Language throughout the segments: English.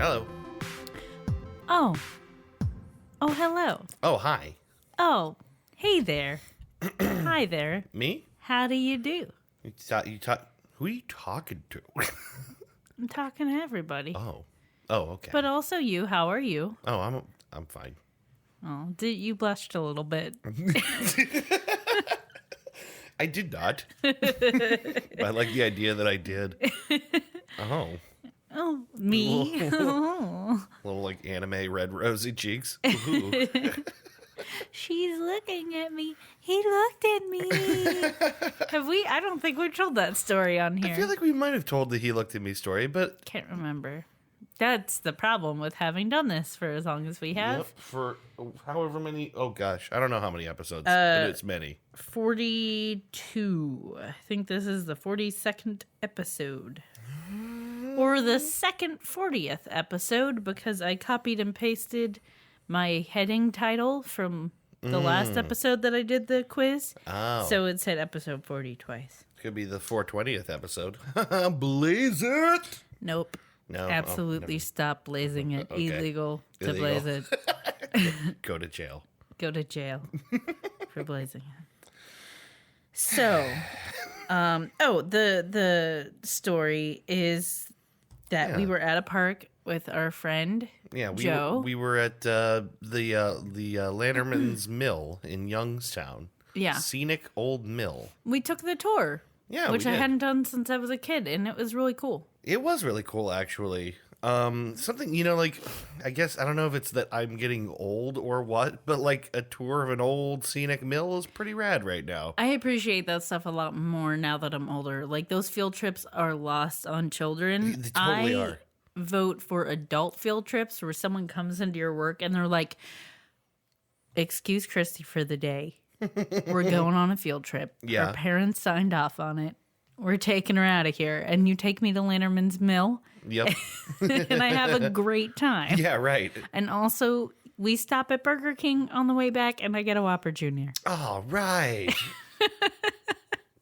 Hello. Oh. Oh, hello. Oh, hi. Oh, hey there. Hi there. Me? How do you do? Who are you talking to? I'm talking to everybody. Oh, okay. But also you. How are you? Oh, I'm fine. Oh, you blushed a little bit. I did not. I like the idea that I did. Oh. Oh, me? Little like anime red rosy cheeks. Ooh. She's looking at me. He looked at me. Have we? I don't think we've told that story on here. I feel like we might have told the he looked at me story, but Can't remember. That's the problem with having done this for as long as we have. yep, for however many. Oh gosh, I don't know how many episodes, but it's many. 42. I think this is the 42nd episode. Or the second 40th episode, because I copied and pasted my heading title from the last episode that I did the quiz. Oh. So it said episode 40 twice. Could be the 420th episode. Blaze it! Nope. No. Absolutely stop blazing it. Okay. Illegal to Illegal. blaze it. Go to jail. Go to jail for blazing it. So, the story is that we were at a park with our friend Joe. We were at the Lanterman's Mill in Youngstown. Yeah. Scenic old mill. We took the tour. Yeah, which we I did. hadn't done since I was a kid, and it was really cool. It was really cool, actually. Something, like, I guess, I don't know if it's that I'm getting old or what, but, like, a tour of an old scenic mill is pretty rad right now. I appreciate that stuff a lot more now that I'm older. Like, those field trips are lost on children. They totally are. Vote for adult field trips where someone comes into your work and they're like, excuse Christy for the day. We're going on a field trip. Yeah. Our parents signed off on it. We're taking her out of here. And you take me to Lanterman's Mill. Yep. And I have a great time. Yeah, right. And also, we stop at Burger King on the way back, and I get a Whopper Jr. Oh, right.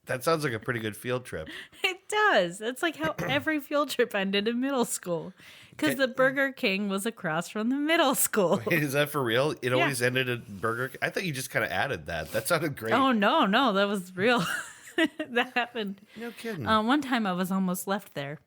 That sounds like a pretty good field trip. It does. That's like how every field trip ended in middle school. Because the Burger King was across from the middle school. Is that for real? It always ended at Burger King? I thought you just kind of added that. That sounded great. Oh, no, that was real. That happened. No kidding. One time I was almost left there.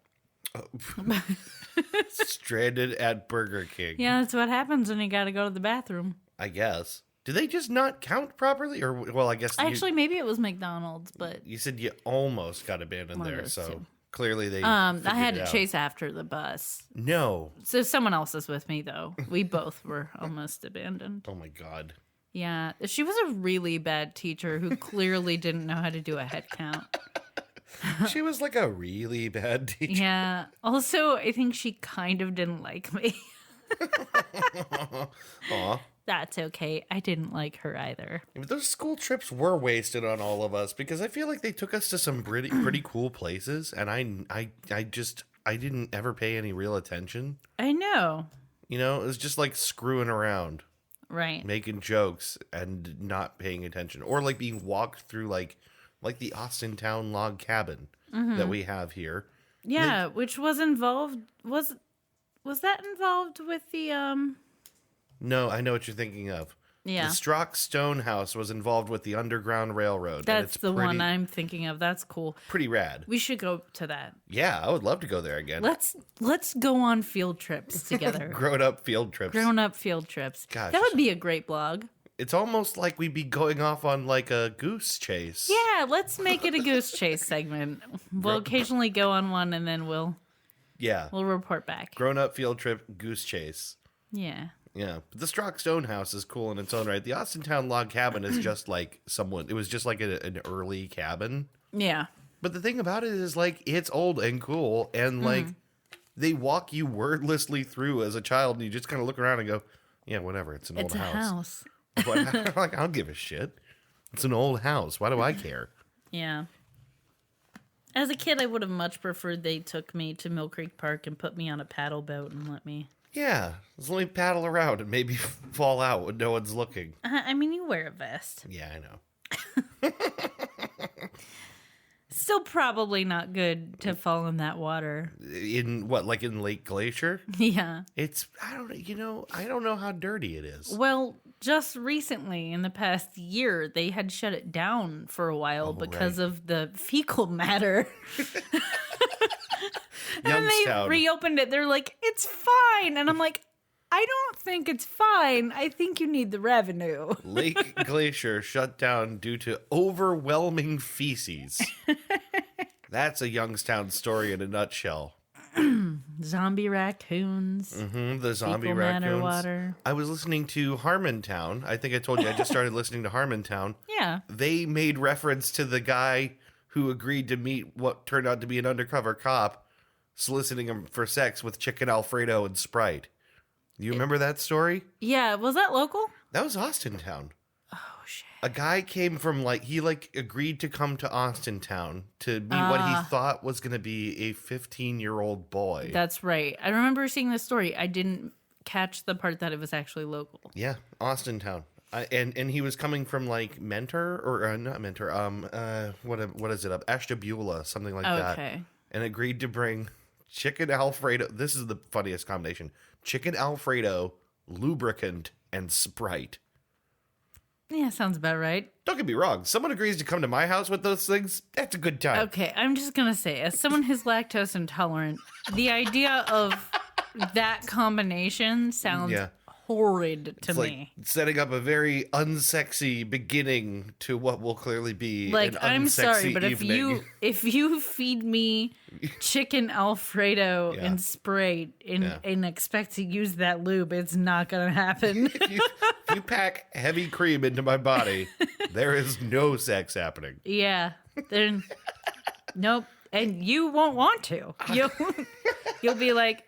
Stranded at Burger King. Yeah, that's what happens when you got to go to the bathroom. I guess. Do they just not count properly? Or, well, I guess... Actually, maybe it was McDonald's, but... You said you almost got abandoned One of there, those so two. clearly they I figured had it to out. chase after the bus. No. So someone else is with me, though. We both were almost abandoned. Oh, my God. Yeah, she was a really bad teacher who clearly didn't know how to do a head count. She was like a really bad teacher. Yeah. Also, I think she kind of didn't like me. Aw. That's okay. I didn't like her either. But those school trips were wasted on all of us because I feel like they took us to some pretty cool places, and I didn't ever pay any real attention. I know. It was just like screwing around, Right. making jokes, and not paying attention, or like being walked through like the Austintown log cabin that we have here. Yeah, which was involved. Was that involved with the No, I know what you're thinking of. Yeah. The Strock Stone House was involved with the Underground Railroad. and That's it's the one I'm thinking of. That's cool. pretty rad. We should go to that. Yeah, I would love to go there again. Let's go on field trips together. Grown up field trips. Grown up field trips. Gosh. That would be a great blog. It's almost like we'd be going off on like a goose chase. Yeah, let's make it a goose chase segment. We'll occasionally go on one and then we'll report back. Grown up field trip goose chase. Yeah. Yeah. But the Strock Stone House is cool in its own right. The Austintown log cabin is just like it was just like an early cabin. Yeah. But the thing about it is like it's old and cool and like they walk you wordlessly through as a child and you just kind of look around and go, yeah, whatever. It's an old It's a house. But like, I don't give a shit. It's an old house. Why do I care? Yeah. As a kid, I would have much preferred they took me to Mill Creek Park and put me on a paddle boat and let me... Yeah, just let me paddle around and maybe fall out when no one's looking. I mean, you wear a vest. Yeah, I know. Still probably not good to fall in that water. In what, like in Lake Glacier? Yeah. It's, I don't know how dirty it is. Well, just recently, in the past year, they had shut it down for a while because of the fecal matter. And then they Youngstown. reopened it. They're like, it's fine. And I'm like, I don't think it's fine. I think you need the revenue. Lake Glacier shut down due to overwhelming feces. That's a Youngstown story in a nutshell. Zombie raccoons. The zombie Fecal matter raccoons. water. I was listening to Harmontown. I think I told you I just started listening to Harmontown. Yeah. They made reference to the guy who agreed to meet what turned out to be an undercover cop, soliciting him for sex with chicken Alfredo and Sprite. You remember that story? Yeah. Was that local? That was Austintown. Oh, shit. A guy came from he agreed to come to Austintown to meet what he thought was going to be a 15-year-old boy. That's right. I remember seeing this story. I didn't catch the part that it was actually local. Yeah, Austintown. And he was coming from Mentor or not Mentor. What is it? Ashtabula, something like that. Okay. And agreed to bring chicken Alfredo. This is the funniest combination: chicken Alfredo, lubricant, and Sprite. Yeah, sounds about right. Don't get me wrong. Someone agrees to come to my house with those things. That's a good time. Okay, I'm just going to say, as someone who's lactose intolerant, the idea of that combination sounds horrid to It's me. setting up a very unsexy beginning to what will clearly be an I'm sorry, unsexy but evening. if you feed me chicken Alfredo and Sprite and expect to use that lube, it's not going to happen. If you pack heavy cream into my body, there is no sex happening. Yeah. Then nope. And you won't want to. You'll be like,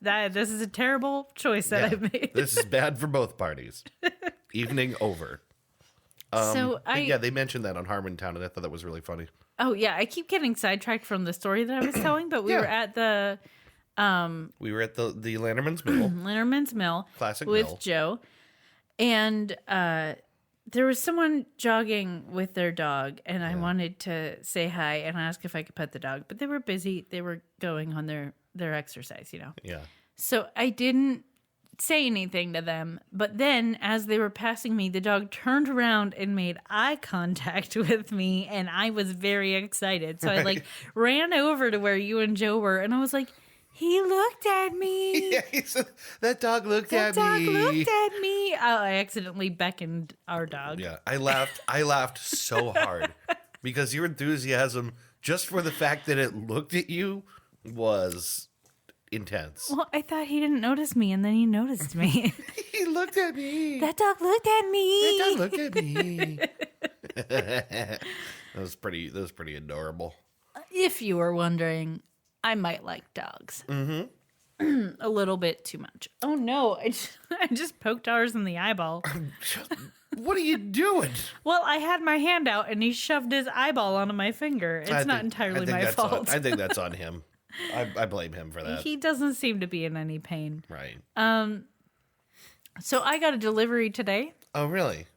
this is a terrible choice that I made. This is bad for both parties. Evening over. They mentioned that on Harmontown, and I thought that was really funny. Oh yeah, I keep getting sidetracked from the story that I was telling, but we were at the the Lanterman's Mill. Lanterman's Mill. Classic with mill. Joe. And there was someone jogging with their dog, and I wanted to say hi and ask if I could pet the dog, but they were busy. They were going on their exercise, Yeah. So I didn't say anything to them. But then, as they were passing me, the dog turned around and made eye contact with me, and I was very excited. So I ran over to where you and Joe were, and I was like, he looked at me. Yeah, that dog looked at me. That dog looked at me. Oh, I accidentally beckoned our dog. Yeah, I laughed so hard because your enthusiasm just for the fact that it looked at you was intense. Well, I thought he didn't notice me, and then he noticed me. He looked at me. That dog looked at me. That dog looked at me. That was pretty adorable. If you were wondering, I might like dogs. Mm-hmm. A little bit too much. Oh no, I just poked ours in the eyeball. What are you doing? Well, I had my hand out and he shoved his eyeball onto my finger. It's not entirely my fault. I think that's on him. I blame him for that. He doesn't seem to be in any pain. Right. So I got a delivery today. Oh, really?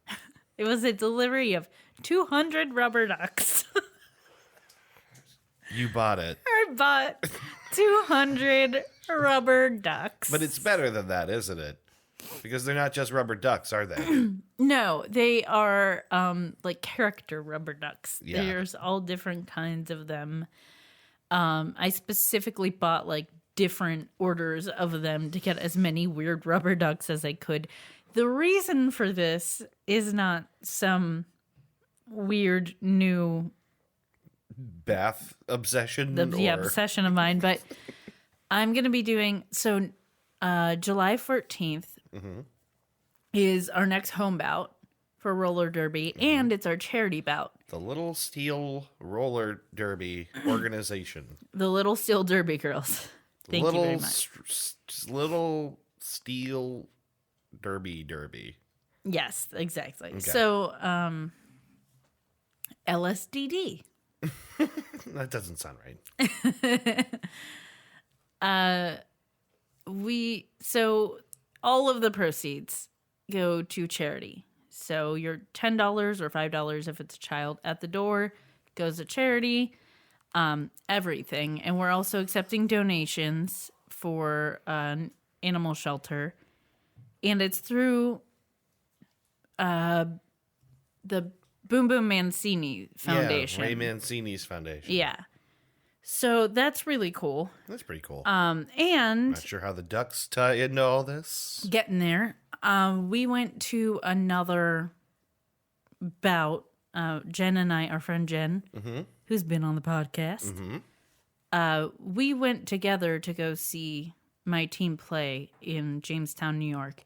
It was a delivery of 200 rubber ducks. You bought it. I bought 200 rubber ducks. But it's better than that, isn't it? Because they're not just rubber ducks, are they? No, they are character rubber ducks. Yeah. There's all different kinds of them. I specifically bought different orders of them to get as many weird rubber ducks as I could. The reason for this is not some weird new Bath obsession? obsession of mine, but I'm going to be doing July 14th is our next home bout for roller derby, and it's our charity bout. The Little Steel Roller Derby organization. The Little Steel Derby Girls. Thank you very much. Little Steel Derby. Yes, exactly. Okay. So, LSDD. That doesn't sound right. So all of the proceeds go to charity. So your $10 or $5 if it's a child at the door goes to charity. everything. And we're also accepting donations for an animal shelter. And it's through the Boom Boom Mancini Foundation. Yeah, Ray Mancini's foundation. Yeah. So that's really cool. That's pretty cool. And Not sure how the ducks tie into all this. getting there, we went to another bout. Jen and I, our friend Jen, who's been on the podcast, we went together to go see my team play in Jamestown, New York.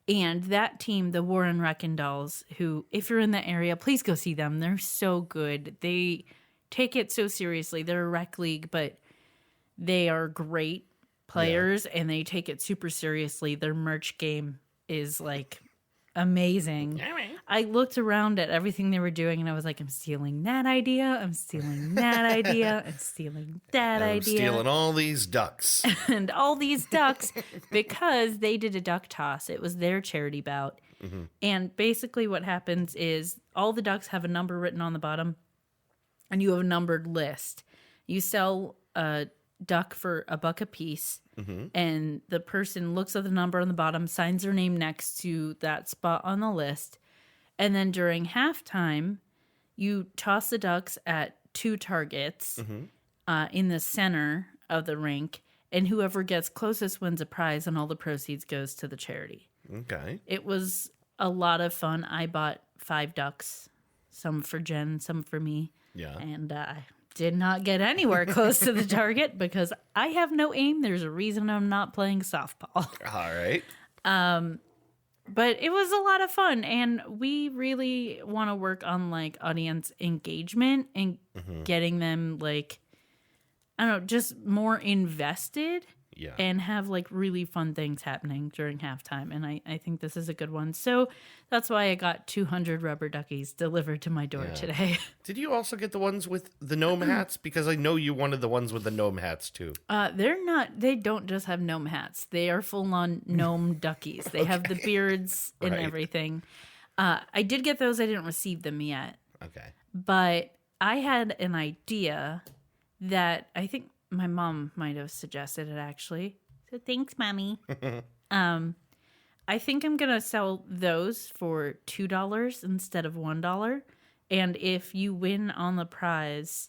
And that team, the Warren Wrecking Dolls, who, if you're in the area, please go see them. They're so good. They take it so seriously. They're a rec league, but they are great players, and they take it super seriously. Their merch game is, like, amazing. I looked around at everything they were doing, and I was like, I'm stealing that idea. I'm stealing that idea. I'm stealing that idea. I'm stealing all these ducks. And all these ducks, because they did a duck toss. It was their charity bout. And basically what happens is all the ducks have a number written on the bottom, and you have a numbered list. You sell a duck for $1 a piece, and the person looks at the number on the bottom, signs their name next to that spot on the list, and then during halftime, you toss the ducks at 2 targets in the center of the rink, and whoever gets closest wins a prize, and all the proceeds goes to the charity. Okay. It was a lot of fun. I bought 5 ducks, some for Jen, some for me. Yeah. And I did not get anywhere close to the target because I have no aim. There's a reason I'm not playing softball. All right. But it was a lot of fun, and we really want to work on like audience engagement and getting them like, I don't know, just more invested. Yeah. And have like really fun things happening during halftime. And I think this is a good one. So that's why I got 200 rubber duckies delivered to my door today. Did you also get the ones with the gnome hats? Because I know you wanted the ones with the gnome hats too. They don't just have gnome hats. They are full on gnome duckies. They have the beards and everything. I did get those. I didn't receive them yet. Okay. But I had an idea that I think my mom might have suggested it, actually. So thanks, Mommy. I think I'm going to sell those for $2 instead of $1. And if you win on the prize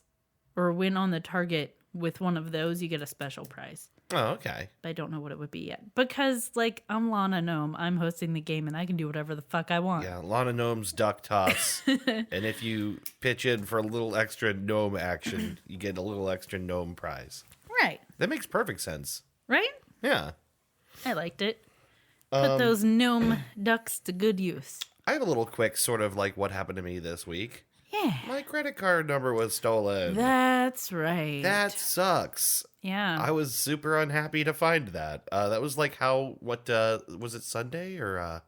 or win on the target with one of those, you get a special prize. Oh, okay. But I don't know what it would be yet. Because, like, I'm Lana Gnome. I'm hosting the game, and I can do whatever the fuck I want. Yeah, Lana Gnome's duck toss. And if you pitch in for a little extra gnome action, you get a little extra gnome prize. Right. That makes perfect sense. Right? Yeah. I liked it. Put those gnome ducks to good use. I have a little quick sort of like what happened to me this week. Yeah. My credit card number was stolen. That's right. That sucks. Yeah. I was super unhappy to find that. That was like was it Sunday or I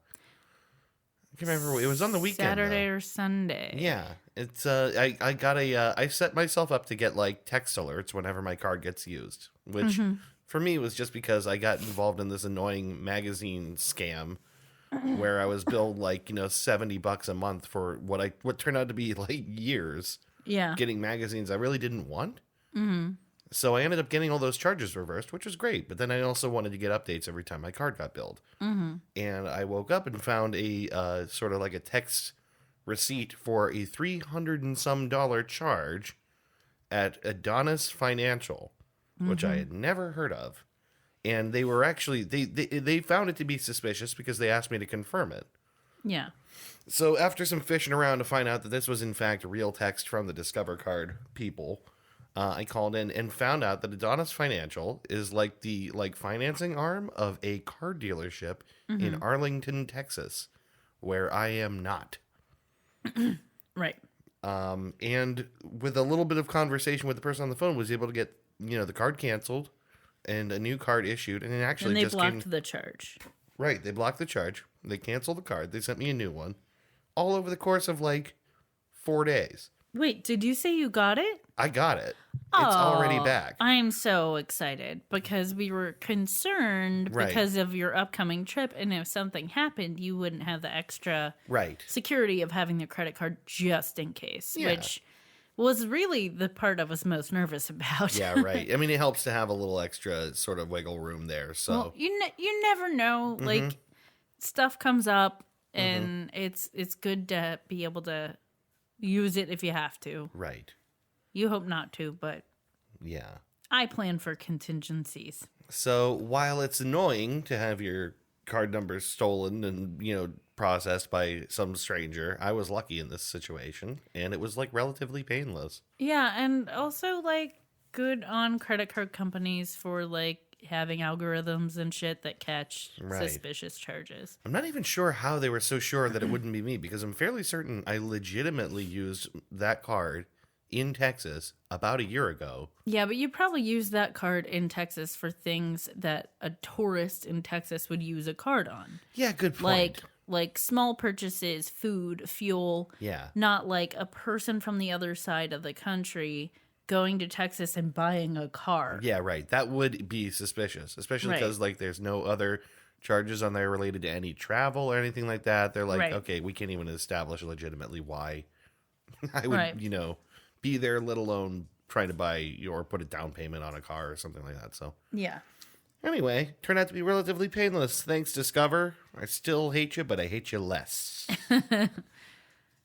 can't remember. It was on the weekend. Saturday or Sunday. Yeah. It's I got I set myself up to get like text alerts whenever my card gets used, which for me was just because I got involved in this annoying magazine scam where I was billed like, $70 a month for what turned out to be like years. Yeah. Getting magazines I really didn't want. Mm-hmm. So I ended up getting all those charges reversed, which was great. But then I also wanted to get updates every time my card got billed. Mm-hmm. And I woke up and found a sort of like a text receipt for a $300 and some charge at Adonis Financial, which I had never heard of. And they were actually, they found it to be suspicious because they asked me to confirm it. Yeah. So after some fishing around to find out that this was in fact real text from the Discover Card people, I called in and found out that Adonis Financial is like the financing arm of a car dealership in Arlington, Texas, where I am not. Right. And with a little bit of conversation with the person on the phone, was able to get the card canceled and a new card issued, and it actually And they just blocked the charge. Right, they blocked the charge. They canceled the card. They sent me a new one, all over the course of like 4 days. Wait, did you say you got it? I got it. It's already back. I'm so excited because we were concerned because of your upcoming trip, and if something happened, you wouldn't have the extra Right. security of having the credit card just in case, Yeah. which was really the part I was most nervous about. Yeah, right. I mean, it helps to have a little extra sort of wiggle room there. So Well, you never know. Like, stuff comes up, and it's good to be able to use it if you have to. right. You hope not to, but Yeah. I plan for contingencies. So while it's annoying to have your card number stolen and, processed by some stranger, I was lucky in this situation, and it was like relatively painless. Yeah, and also like good on credit card companies for like having algorithms and shit that catch Right. suspicious charges. I'm not even sure how they were so sure that it wouldn't be me, because I'm fairly certain I legitimately used that card in Texas about a year ago. Yeah, but you probably use that card in Texas for things that a tourist in Texas would use a card on. Yeah, good point. Like small purchases, food, fuel. Yeah. Not like a person from the other side of the country going to Texas and buying a car. Yeah, right. That would be suspicious, especially Right. because like there's no other charges on there related to any travel or anything like that. They're like, Right. okay, we can't even establish legitimately why I would, Right. be there, let alone trying to buy or put a down payment on a car or something like that. So Yeah. anyway, turned out to be relatively painless. Thanks, Discover. I still hate you, but I hate you less.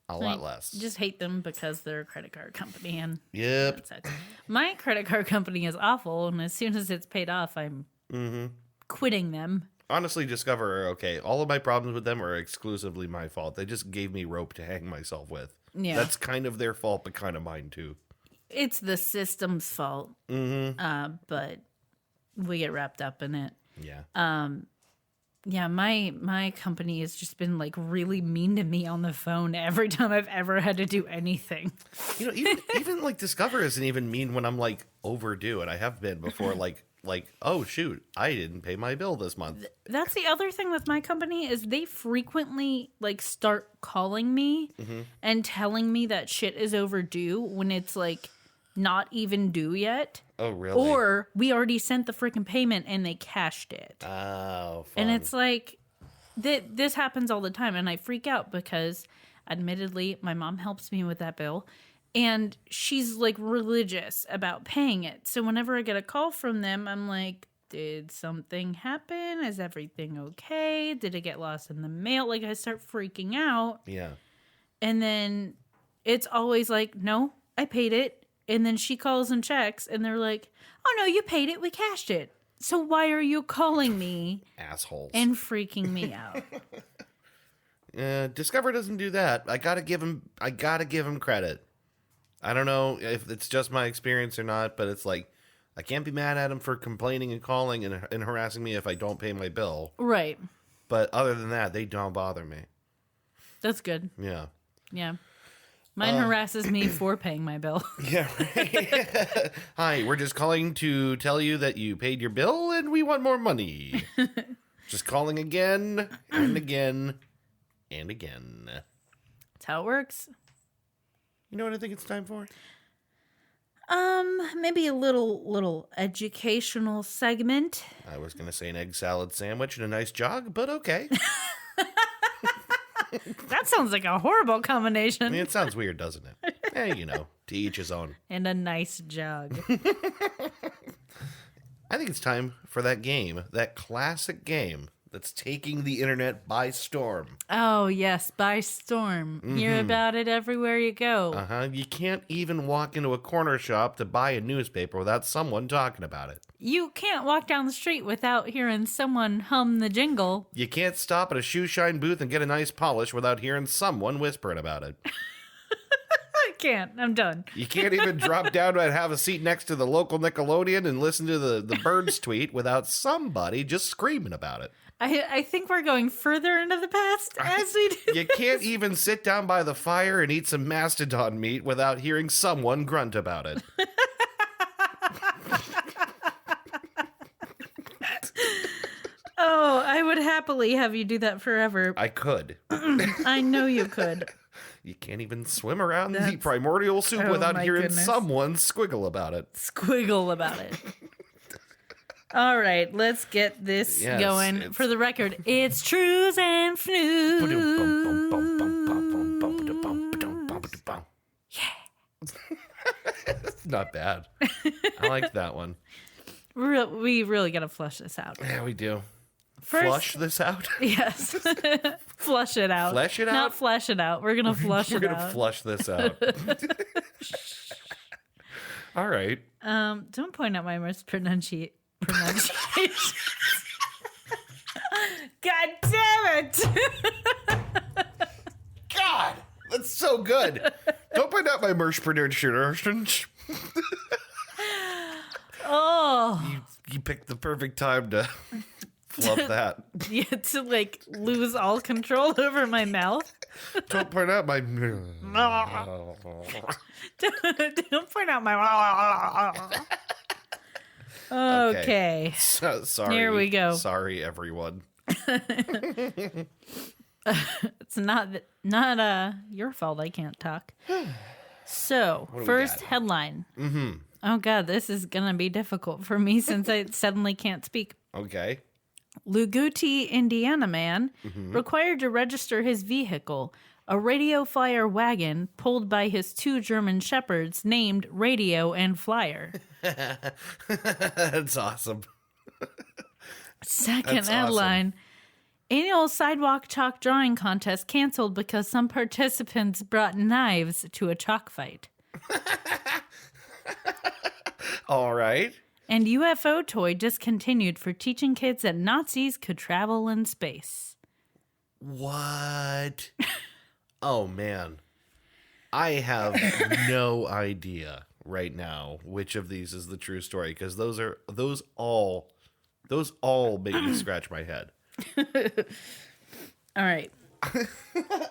A lot less. Just hate them because they're a credit card company, and Yep. that sucks. My credit card company is awful, and as soon as it's paid off, I'm quitting them. Honestly, Discover are okay. All of my problems with them are exclusively my fault. They just gave me rope to hang myself with. Yeah. That's kind of their fault, but kind of mine too. It's the system's fault, but we get wrapped up in it. Yeah. Yeah, my company has just been like really mean to me on the phone every time I've ever had to do anything. Even like Discover isn't even mean when I'm like overdue, and I have been before. Like, oh shoot, I didn't pay my bill this month. That's the other thing with my company is they frequently like start calling me and telling me that shit is overdue when it's like not even due yet. Oh really? Or we already sent the freaking payment and they cashed it. Oh, fun. And it's like, this happens all the time. And I freak out because, admittedly, my mom helps me with that bill. And she's like religious about paying it. So whenever I get a call from them, I'm like, did something happen? Is everything okay? Did it get lost in the mail? Like, I start freaking out. Yeah. And then it's always like, no, I paid it. And then she calls and checks, and they're like, oh, no, you paid it. We cashed it. So why are you calling me Assholes. and freaking me out? Discover doesn't do that. I gotta give him credit. I don't know if it's just my experience or not, but it's like I can't be mad at him for complaining and calling and harassing me if I don't pay my bill. Right. But other than that, they don't bother me. That's good. Yeah. Yeah. Mine harasses me for paying my bill. Yeah, right. Hi, we're just calling to tell you that you paid your bill and we want more money. Just calling again and again and again. That's how it works. You know what I think it's time for? Maybe a little educational segment. I was going to say an egg salad sandwich and a nice jog, but okay. That sounds like a horrible I combination. mean, it sounds weird, doesn't it? To each his own. And a nice jug. I think it's time for that game, that classic game that's taking the internet by storm. Oh, yes, by storm. Hear about it everywhere you go. You can't even walk into a corner shop to buy a newspaper without someone talking about it. You can't walk down the street without hearing someone hum the jingle. You can't stop at a shoe shine booth and get a nice polish without hearing someone whispering about it. I can't. I'm done. You can't even drop down and have a seat next to the local Nickelodeon and listen to the birds tweet without somebody just screaming about it. I think we're going further into the past as we do. You can't even sit down by the fire and eat some mastodon meat without hearing someone grunt about it. Oh, I would happily have you do that forever. I could. I know you could. You can't even swim around the primordial soup Oh, without my hearing goodness. someone squiggle about it. Squiggle about it. All right, let's get this Yes, going. it's- For the record, it's Trues and Fnews. Yeah. Not bad. I like that one. We really got to flush this out. Yeah, we do. First, Flush this out? Yes. Flush it out. Flesh it out? Not flesh it out. We're going to flush it out. We're going to flush this out. All right. Don't point out my mispronunciation. God damn it! God, that's so good. Don't point out my pronunciation. Oh. You picked the perfect time to fluff that. You had to like lose all control over my mouth. Don't point out my. Don't point out my. Okay. Sorry. Here we go. Sorry, everyone. It's not your fault I can't talk. So, first headline. Mm-hmm. Oh, God, this is going to be difficult for me since I suddenly can't speak. Okay. Luguti, Indiana man, required to register his vehicle, a Radio Flyer wagon pulled by his 2 German shepherds named Radio and Flyer. That's awesome. Second headline. Awesome. Annual sidewalk chalk drawing contest canceled because some participants brought knives to a chalk fight. All right. And UFO toy discontinued for teaching kids that Nazis could travel in space. What? Oh, man. I have no idea right now which of these is the true story, because those all make me scratch my head. All right.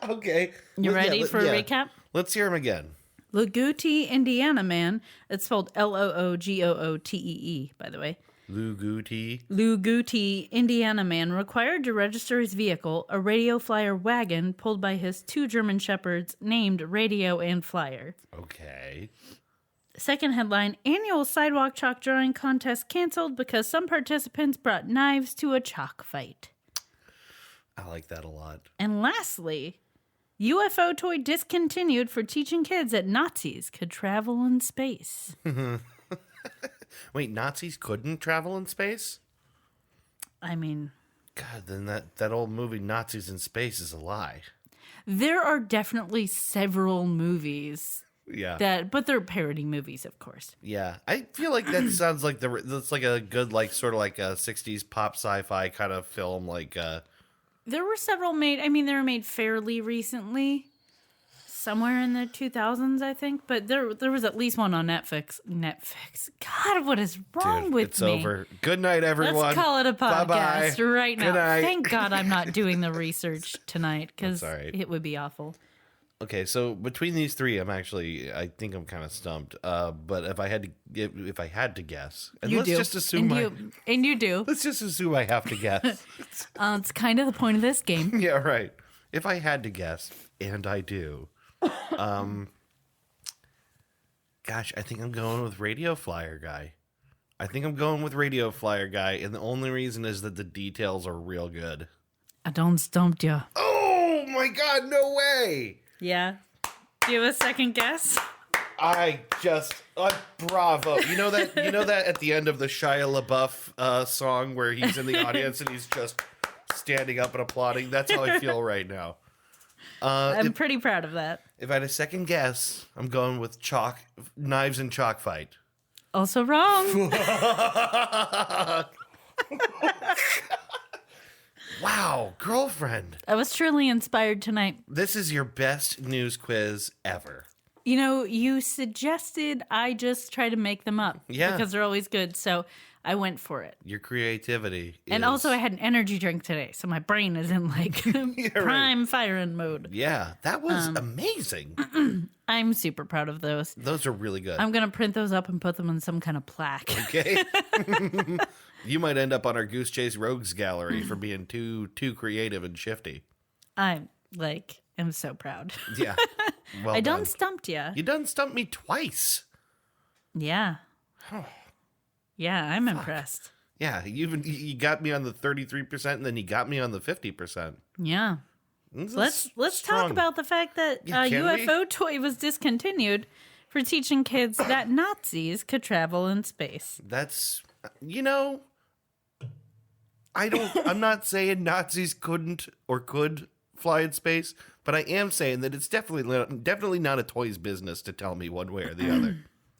Okay. You ready for a recap? Let's hear them again. Luguti, Indiana man. It's spelled Loogootee, by the way. Luguti, Indiana man required to register his vehicle, a Radio Flyer wagon pulled by his 2 German shepherds named Radio and Flyer. Okay. Second headline, annual sidewalk chalk drawing contest canceled because some participants brought knives to a chalk fight. I like that a lot. And lastly, UFO toy discontinued for teaching kids that Nazis could travel in space. Wait, Nazis couldn't travel in space? I mean... God, then that old movie Nazis in Space is a lie. There are definitely several movies... Yeah. But they're parody movies, of course. Yeah. I feel like that sounds like that's like a good, like, sort of like a 60s pop sci-fi kind of film, like... There were several made... I mean, they were made fairly recently. Somewhere in the 2000s, I think. But there was at least one on Netflix. God, what is wrong with it's me? It's over. Good night, everyone. Let's call it a podcast Bye-bye. right now. Good night. Thank God I'm not doing the research tonight, because it would be awful. Okay, so between these three, I think I'm kind of stumped. But if I had to guess, and let's just assume you do. Let's just assume I have to guess. It's kind of the point of this game. Yeah, right. If I had to guess, and I do, gosh, I think I'm going with Radio Flyer guy. And the only reason is that the details are real good. I don't stump you. Oh my God! No way. Yeah. Do you have a second guess? Bravo. You know that at the end of the Shia LaBeouf song where he's in the audience and he's just standing up and applauding? That's how I feel right now. I'm pretty proud of that. If I had a second guess, I'm going with knives and chalk fight. Also wrong. Wow, girlfriend. I was truly inspired tonight. This is your best news quiz ever. You know, you suggested I just try to make them up. Yeah. Because they're always good, so I went for it. Your creativity And also I had an energy drink today, so my brain is in like prime firing mode. Yeah, that was amazing. I'm super proud of those. Those are really good. I'm going to print those up and put them in some kind of plaque. Okay. You might end up on our Goose Chase Rogues Gallery for being too creative and shifty. I'm so proud. Yeah. Well I done. done stumped you. You done stumped me twice. Yeah. Yeah, I'm impressed. Yeah, you got me on the 33% and then you got me on the 50%. Yeah. Let's talk about the fact that UFO toy was discontinued for teaching kids that Nazis could travel in space. That's, I'm not saying Nazis couldn't or could fly in space, but I am saying that it's definitely not a toy's business to tell me one way or the other.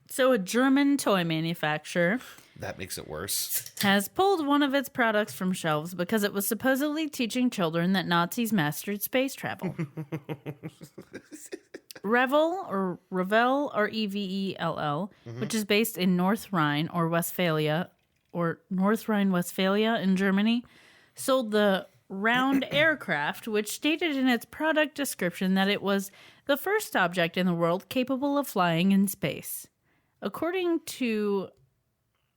So a German toy manufacturer That makes it worse. has pulled one of its products from shelves because it was supposedly teaching children that Nazis mastered space travel. Revel, R-E-V-E-L-L, which is based in North Rhine-Westphalia in Germany, sold the round aircraft, which stated in its product description that it was the first object in the world capable of flying in space. According to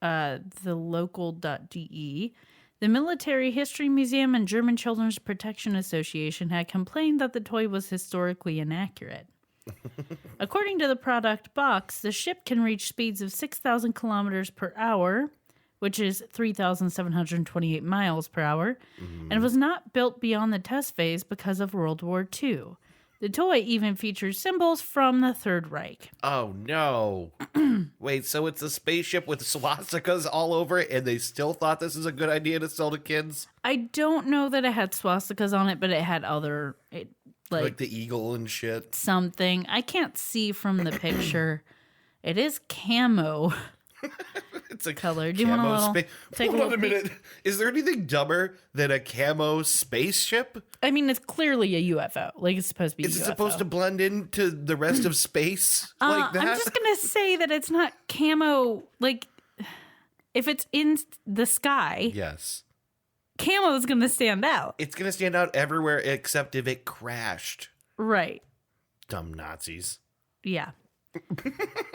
the local.de, the Military History Museum and German Children's Protection Association had complained that the toy was historically inaccurate. According to the product box, the ship can reach speeds of 6,000 kilometers per hour, which is 3,728 miles per hour, and was not built beyond the test phase because of World War II. The toy even features symbols from the Third Reich. Oh, no. Wait, so it's a spaceship with swastikas all over it, and they still thought this is a good idea to sell to kids? I don't know that it had swastikas on it, but it had other... Like the eagle and shit? Something. I can't see from the picture. It is camo. It's a color. Do you want a little? Hold on a minute. Is there anything dumber than a camo spaceship? I mean, it's clearly a UFO. Like, it's supposed to be. Is it supposed to blend into the rest of space like that? I'm just gonna say that it's not camo. Like, if it's in the sky, yes, camo is gonna stand out. It's gonna stand out everywhere except if it crashed. Right. Dumb Nazis. Yeah.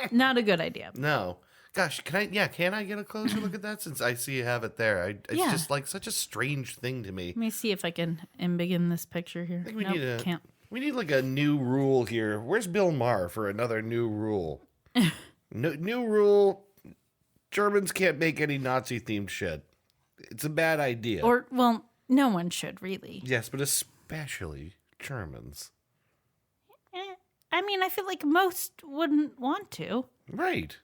Not a good idea. No. Gosh, can I get a closer look at that since I see you have it there? It's just like such a strange thing to me. Let me see if I can embiggen this picture here. I think we need like a new rule here. Where's Bill Maher for another new rule? New rule: Germans can't make any Nazi themed shit. It's a bad idea. Or, well, no one should really. Yes, but especially Germans. I mean, I feel like most wouldn't want to. Right.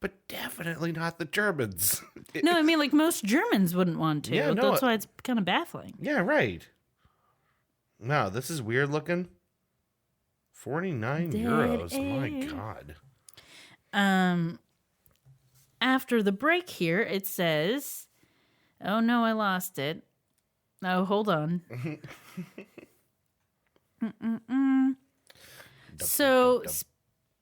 But definitely not the Germans. No, I mean, like, most Germans wouldn't want to. Yeah, no, that's why it's kind of baffling. Yeah, right. No, this is weird looking. 49 euros. Oh, my God. After the break here, it says... Oh, no, I lost it. Oh, hold on. So,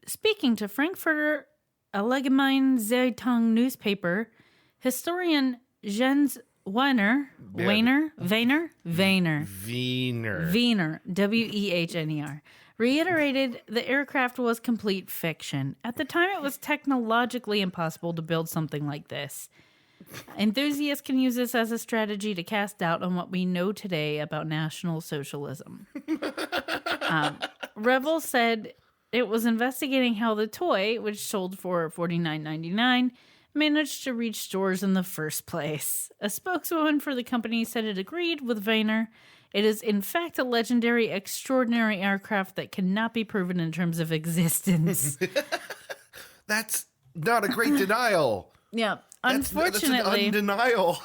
speaking to Frankfurter Allgemeine Zeitung newspaper, historian Jens Wehner, Wehner, reiterated the aircraft was complete fiction. At the time, it was technologically impossible to build something like this. Enthusiasts can use this as a strategy to cast doubt on what we know today about National Socialism. Revel said it was investigating how the toy, which sold for $49.99, managed to reach stores in the first place. A spokeswoman for the company said it agreed with Wehner. It is, in fact, a legendary, extraordinary aircraft that cannot be proven in terms of existence. That's not a great denial. Yeah. Unfortunately, that's an undenial.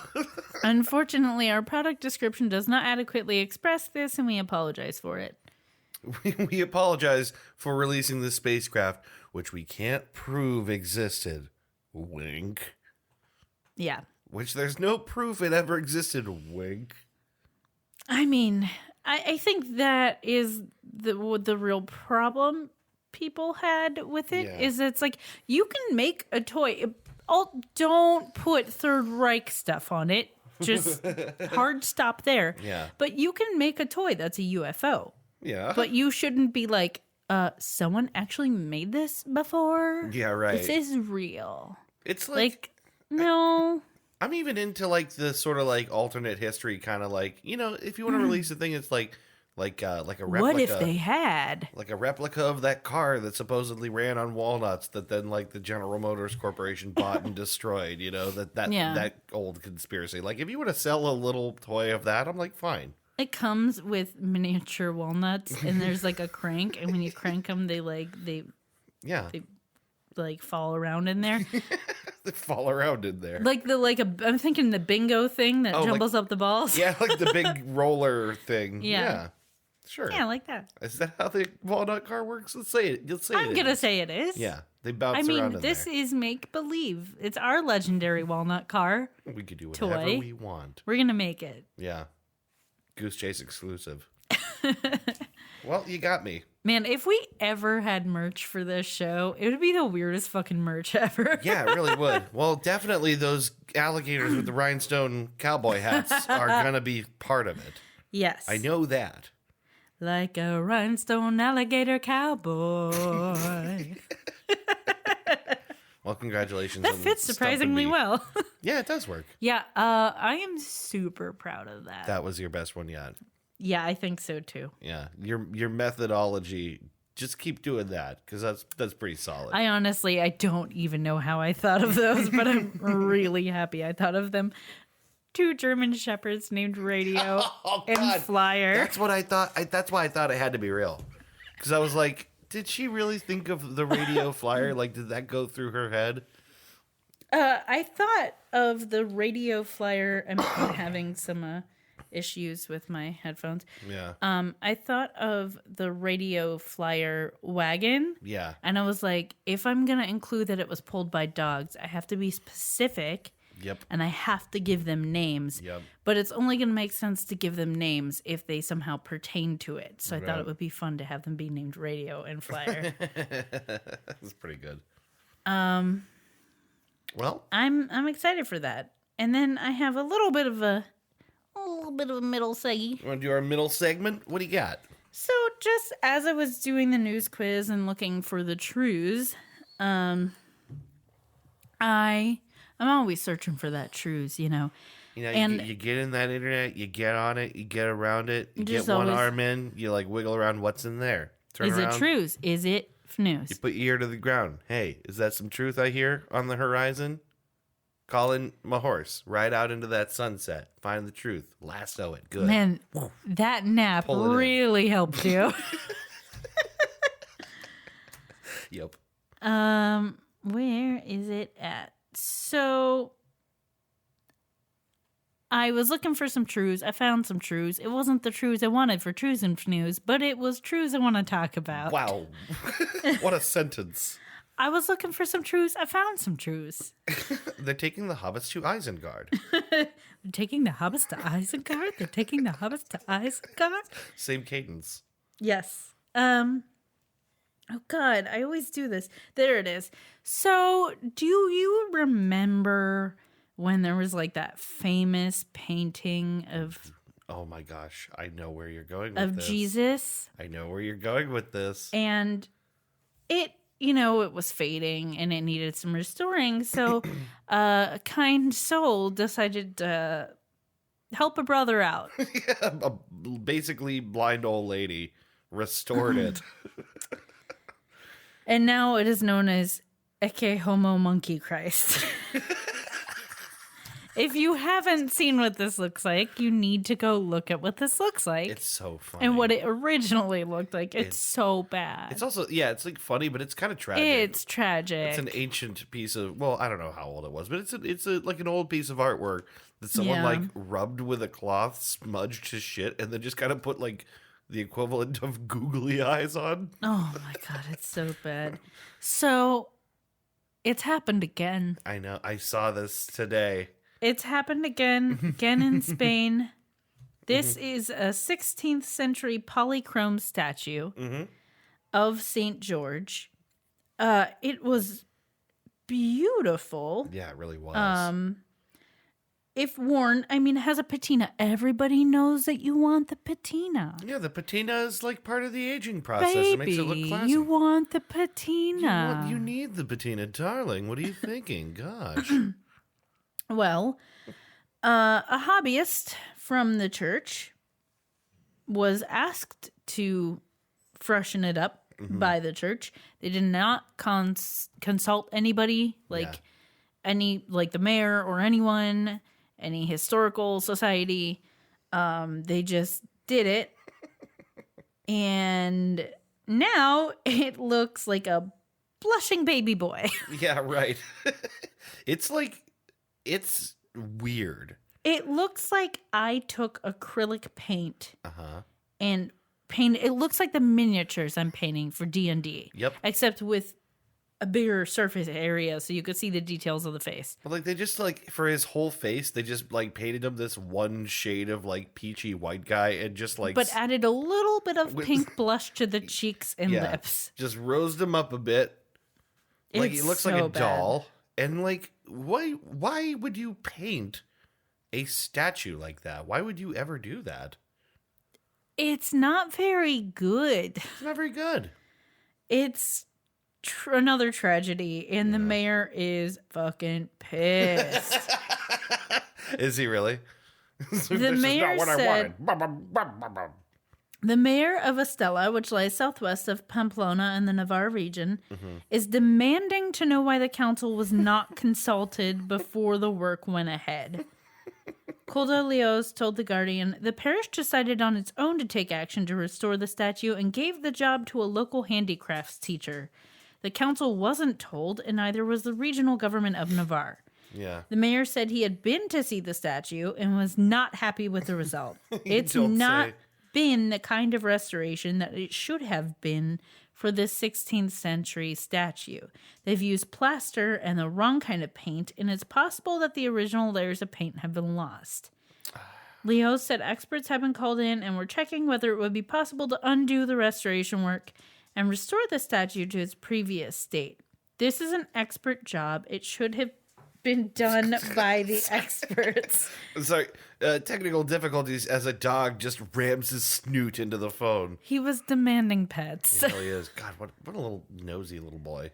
Unfortunately, our product description does not adequately express this, and we apologize for it. We apologize for releasing the spacecraft, which we can't prove existed. Wink. Yeah. Which there's no proof it ever existed. Wink. I mean, I think that is the real problem people had with it. Yeah. Is it's like, you can make a toy. Don't put Third Reich stuff on it. Just hard stop there. Yeah. But you can make a toy that's a UFO. Yeah. But you shouldn't be like, someone actually made this before? Yeah, right. This is real. It's like no. I'm even into like the sort of like alternate history kind of like, if you want to release a thing, it's like a replica. What if they had? Like a replica of that car that supposedly ran on walnuts that then like the General Motors Corporation bought and destroyed, that old conspiracy. Like if you want to sell a little toy of that, I'm like, fine. It comes with miniature walnuts and there's like a crank, and when you crank them, they Yeah. They like fall around in there. They fall around in there. I'm thinking the bingo thing that jumbles up the balls. Yeah, like the big roller thing. Yeah. Sure. Yeah, like that. Is that how the walnut car works? Let's say it. I'm going to say it is. Yeah. They bounce around in this there. is make-believe. It's our legendary walnut car. We could do whatever we want. We're going to make it. Yeah. Goose Chase exclusive. Well, you got me. Man, if we ever had merch for this show, it would be the weirdest fucking merch ever. Yeah, it really would. Well, definitely those alligators with the rhinestone cowboy hats are going to be part of it. Yes. I know that. Like a rhinestone alligator cowboy. Well, congratulations. That fits surprisingly well. Yeah, it does work. Yeah, I am super proud of that. That was your best one yet. Yeah, I think so too. Yeah, your methodology. Just keep doing that because that's pretty solid. I don't even know how I thought of those, but I'm really happy I thought of them. 2 German shepherds named Radio and Flyer. That's what I thought. That's why I thought it had to be real. Because I was like, did she really think of the Radio Flyer? Like, did that go through her head? I thought of the Radio Flyer. I'm having some issues with my headphones. Yeah. I thought of the Radio Flyer wagon. Yeah. And I was like, if I'm going to include that it was pulled by dogs, I have to be specific. Yep. And I have to give them names. Yep. But it's only going to make sense to give them names if they somehow pertain to it. So I thought it would be fun to have them be named Radio and Flyer. That's pretty good. Well, I'm excited for that. And then I have a little bit of a middle seggy. You want to do our middle segment? What do you got? So just as I was doing the news quiz and looking for the truths, I'm always searching for that truths, you know. You know, and you get in that internet, you get on it, you get around it, you get one always, arm in, you like wiggle around what's in there. Turn is around, it truths? Is it news? you put your ear to the ground. Hey, is that some truth I hear on the horizon? Calling my horse right out into that sunset. Find the truth. Lasso it. Good. Man, that nap really helped you. Yep. Where is it at? So I was looking for some truths. I found some truths. It wasn't the truths I wanted for Truths and News, but it was truths I want to talk about. Wow. What a sentence. I was looking for some truths. I found some truths. They're taking the hobbits to Isengard. They're taking the hobbits to Isengard? They're taking the hobbits to Isengard? Same cadence. Yes. Oh, God. I always do this. There it is. So, do you remember when there was like that famous painting of... Oh, my gosh. I know where you're going with this. Of Jesus? I know where you're going with this. And it... You know, it was fading and it needed some restoring. So a kind soul decided to help a brother out. Yeah, a basically blind old lady restored it. And now it is known as Ecce Homo Monkey Christ. If you haven't seen what this looks like, you need to go look at what this looks like. It's so funny. And what it originally looked like. It's so bad. It's also, yeah, it's like funny, but it's kind of tragic. It's tragic. It's an ancient piece of, well, I don't know how old it was, but it's like an old piece of artwork that someone like rubbed with a cloth, smudged to shit, and then just kind of put like the equivalent of googly eyes on. Oh my God, it's so bad. So it's happened again. I know. I saw this today. It's happened again in Spain. This is a 16th century polychrome statue of St. George. It was beautiful. Yeah, it really was. If worn, I mean, it has a patina. Everybody knows that you want the patina. Yeah, the patina is like part of the aging process. Baby, It makes it look classy. you want the patina. You need the patina, darling. What are you thinking? Gosh. Well, a hobbyist from the church was asked to freshen it up by the church. They did not consult anybody, like the mayor or anyone, any historical society. They just did it. And now it looks like a blushing baby boy. Yeah, right. It's like, it's weird. It looks like I took acrylic paint Uh-huh. and painted. It looks like the miniatures I'm painting for D&D. Yep. Except with a bigger surface area so you could see the details of the face. But like, they just, like, for his whole face, they just, like, painted him this one shade of, like, peachy white guy and just, like... But added a little bit of pink blush to the cheeks and yeah, lips. just rosed him up a bit. Like, he looks like a doll. And, like, why would you paint a statue like that? Why would you ever do that? It's not very good. It's not very good. It's another tragedy, and the mayor is fucking pissed. Is he really? The mayor said, the mayor of Estella, which lies southwest of Pamplona in the Navarre region, is demanding to know why the council was not consulted before the work went ahead. Colda Leos told The Guardian, the parish decided on its own to take action to restore the statue and gave the job to a local handicrafts teacher. The council wasn't told, and neither was the regional government of Navarre. Yeah. The mayor said he had been to see the statue and was not happy with the result. It's not been the kind of restoration that it should have been for this 16th century statue. They've used plaster and the wrong kind of paint, and it's possible that the original layers of paint have been lost. Leo said experts have been called in and were checking whether it would be possible to undo the restoration work and restore the statue to its previous state. This is an expert job. It should have been done by the experts. Sorry, technical difficulties as a dog just rams his snoot into the phone. He was demanding pets. He really is. God, what a little nosy little boy.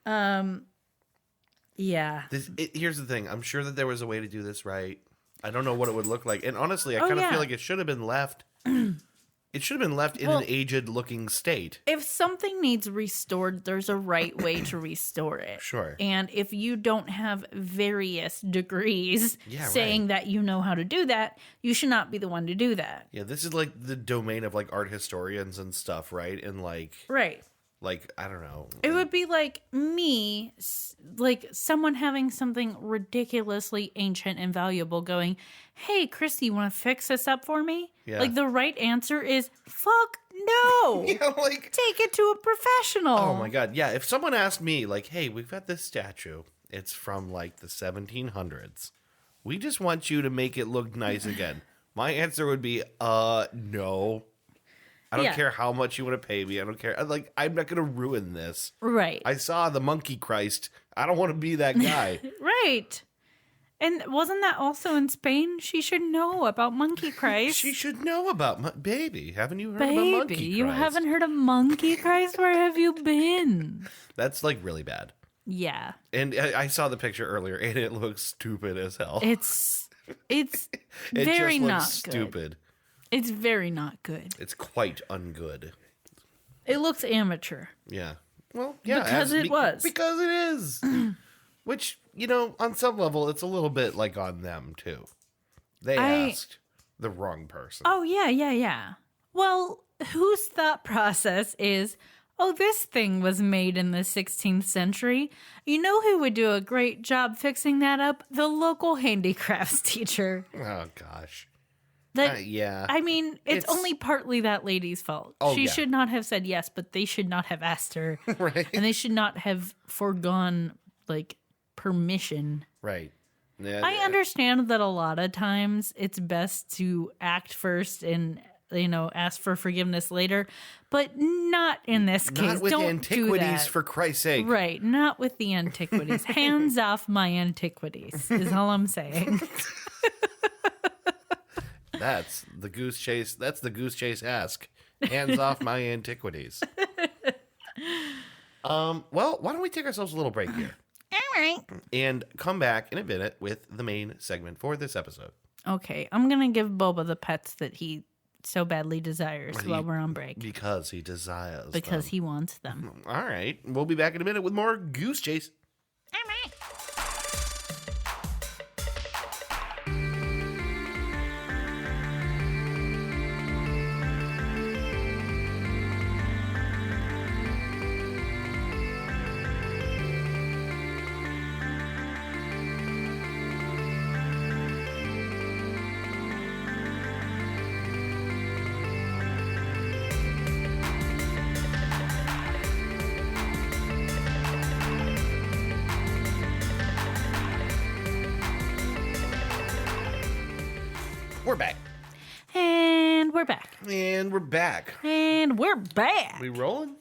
Yeah. Here's the thing. I'm sure that there was a way to do this right. I don't know what it would look like. And honestly, I kind of feel like it should have been left. It should have been left in an aged-looking state. If something needs restored, there's a right way to restore it. Sure. And if you don't have various degrees saying that you know how to do that, you should not be the one to do that. Yeah, this is like the domain of like art historians and stuff, right? And like... Right. Like, I don't know. It would be like me, like someone having something ridiculously ancient and valuable going, hey, Christy, you want to fix this up for me? Yeah. Like the right answer is, fuck no. Yeah, like... Take it to a professional. Oh my God. Yeah, if someone asked me, like, hey, we've got this statue. It's from like the 1700s. We just want you to make it look nice again. My answer would be, no. I don't care how much you want to pay me. I don't care. I'm not going to ruin this. Right. I saw the Monkey Christ. I don't want to be that guy. Right. And wasn't that also in Spain? She should know about Monkey Christ. She should know about baby. Haven't you heard about Monkey Christ? You haven't heard of Monkey Christ? Where have you been? That's like really bad. Yeah. And I saw the picture earlier, and it looks stupid as hell. It's it very just looks not stupid. Good. It's very not good. It's quite ungood. It looks amateur. Yeah. Well, yeah. Because it was. Because it is. Which, you know, on some level, it's a little bit like on them, too. They asked the wrong person. Oh, yeah. Well, whose thought process is, oh, this thing was made in the 16th century. You know who would do a great job fixing that up? The local handicrafts teacher. Oh, gosh. Yeah. I mean, it's only partly that lady's fault. She should not have said yes, but they should not have asked her. Right. And they should not have foregone, like, permission. Right. Yeah, I understand that a lot of times it's best to act first and, you know, ask for forgiveness later, but not in this case. Not with Don't antiquities, do that. for Christ's sake. Right. Not with the antiquities. Hands off my antiquities is all I'm saying. That's the goose chase. That's the goose chase ask. Hands off my antiquities. Well, why don't we take ourselves a little break here? All right. And come back in a minute with the main segment for this episode. Okay. I'm going to give Boba the pets that he so badly desires while we're on break. Because he desires Because them. he wants them. All right. We'll be back in a minute with more Goose Chase. All right. We're back. And we're back. And we're back. And we're back. We rolling?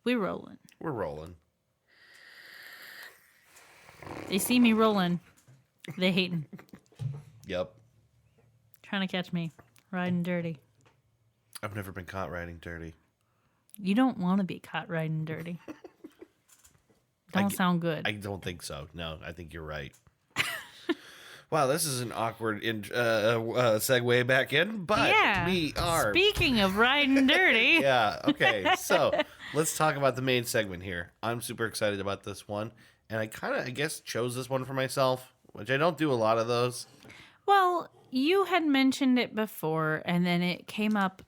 We rolling. We're rolling. They see me rolling. They hating. Yep. Trying to catch me. Riding dirty. I've never been caught riding dirty. You don't want to be caught riding dirty. Don't sound good. I don't think so. No, I think you're right. Wow, this is an awkward segue back in, but we are. Speaking of riding dirty. Yeah, okay. So let's talk about the main segment here. I'm super excited about this one, and I kind of, I guess, chose this one for myself, which I don't do a lot of those. Well, you had mentioned it before, and then it came up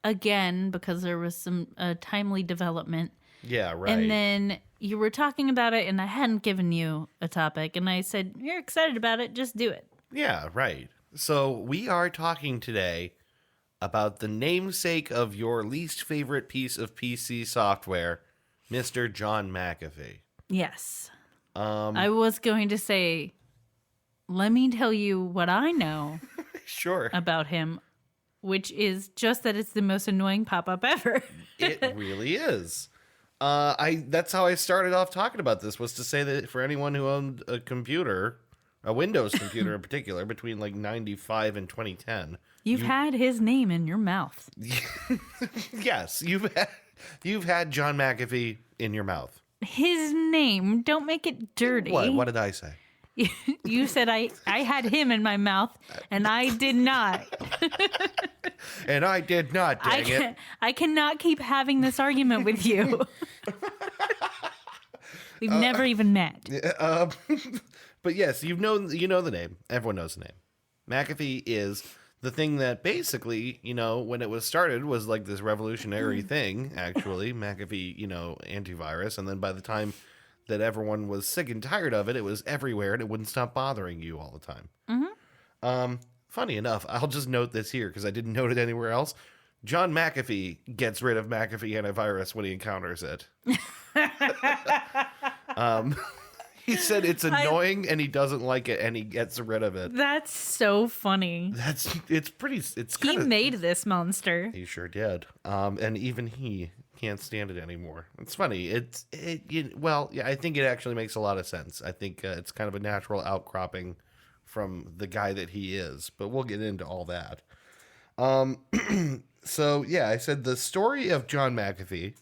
again because there was some timely development. Yeah, right. And then you were talking about it, and I hadn't given you a topic, and I said, you're excited about it, just do it. Yeah, right. So we are talking today about the namesake of your least favorite piece of PC software, Mr. John McAfee. Yes. I was going to say, let me tell you what I know Sure. about him, which is just that it's the most annoying pop-up ever. It really is. That's how I started off talking about this, was to say that for anyone who owned a computer, a Windows computer in particular, between like 95 and 2010. You've had his name in your mouth. Yes, you've had John McAfee in your mouth. His name, don't make it dirty. What did I say? You said I had him in my mouth, and I did not. And I did not, dang it. I cannot keep having this argument with you. We've never even met. But yes, you know the name. Everyone knows the name. McAfee is the thing that basically, when it was started, was like this revolutionary thing, actually. McAfee, antivirus. And then by the time that everyone was sick and tired of it, it was everywhere and it wouldn't stop bothering you all the time. Mm-hmm. Funny enough, I'll just note this here because I didn't note it anywhere else. John McAfee gets rid of McAfee Antivirus when he encounters it. He said it's annoying and he doesn't like it and he gets rid of it. That's so funny. He made this monster. He sure did. And even he can't stand it anymore. It's funny. I think it actually makes a lot of sense. I think it's kind of a natural outcropping from the guy that he is, but we'll get into all that. So yeah, I said the story of John McAfee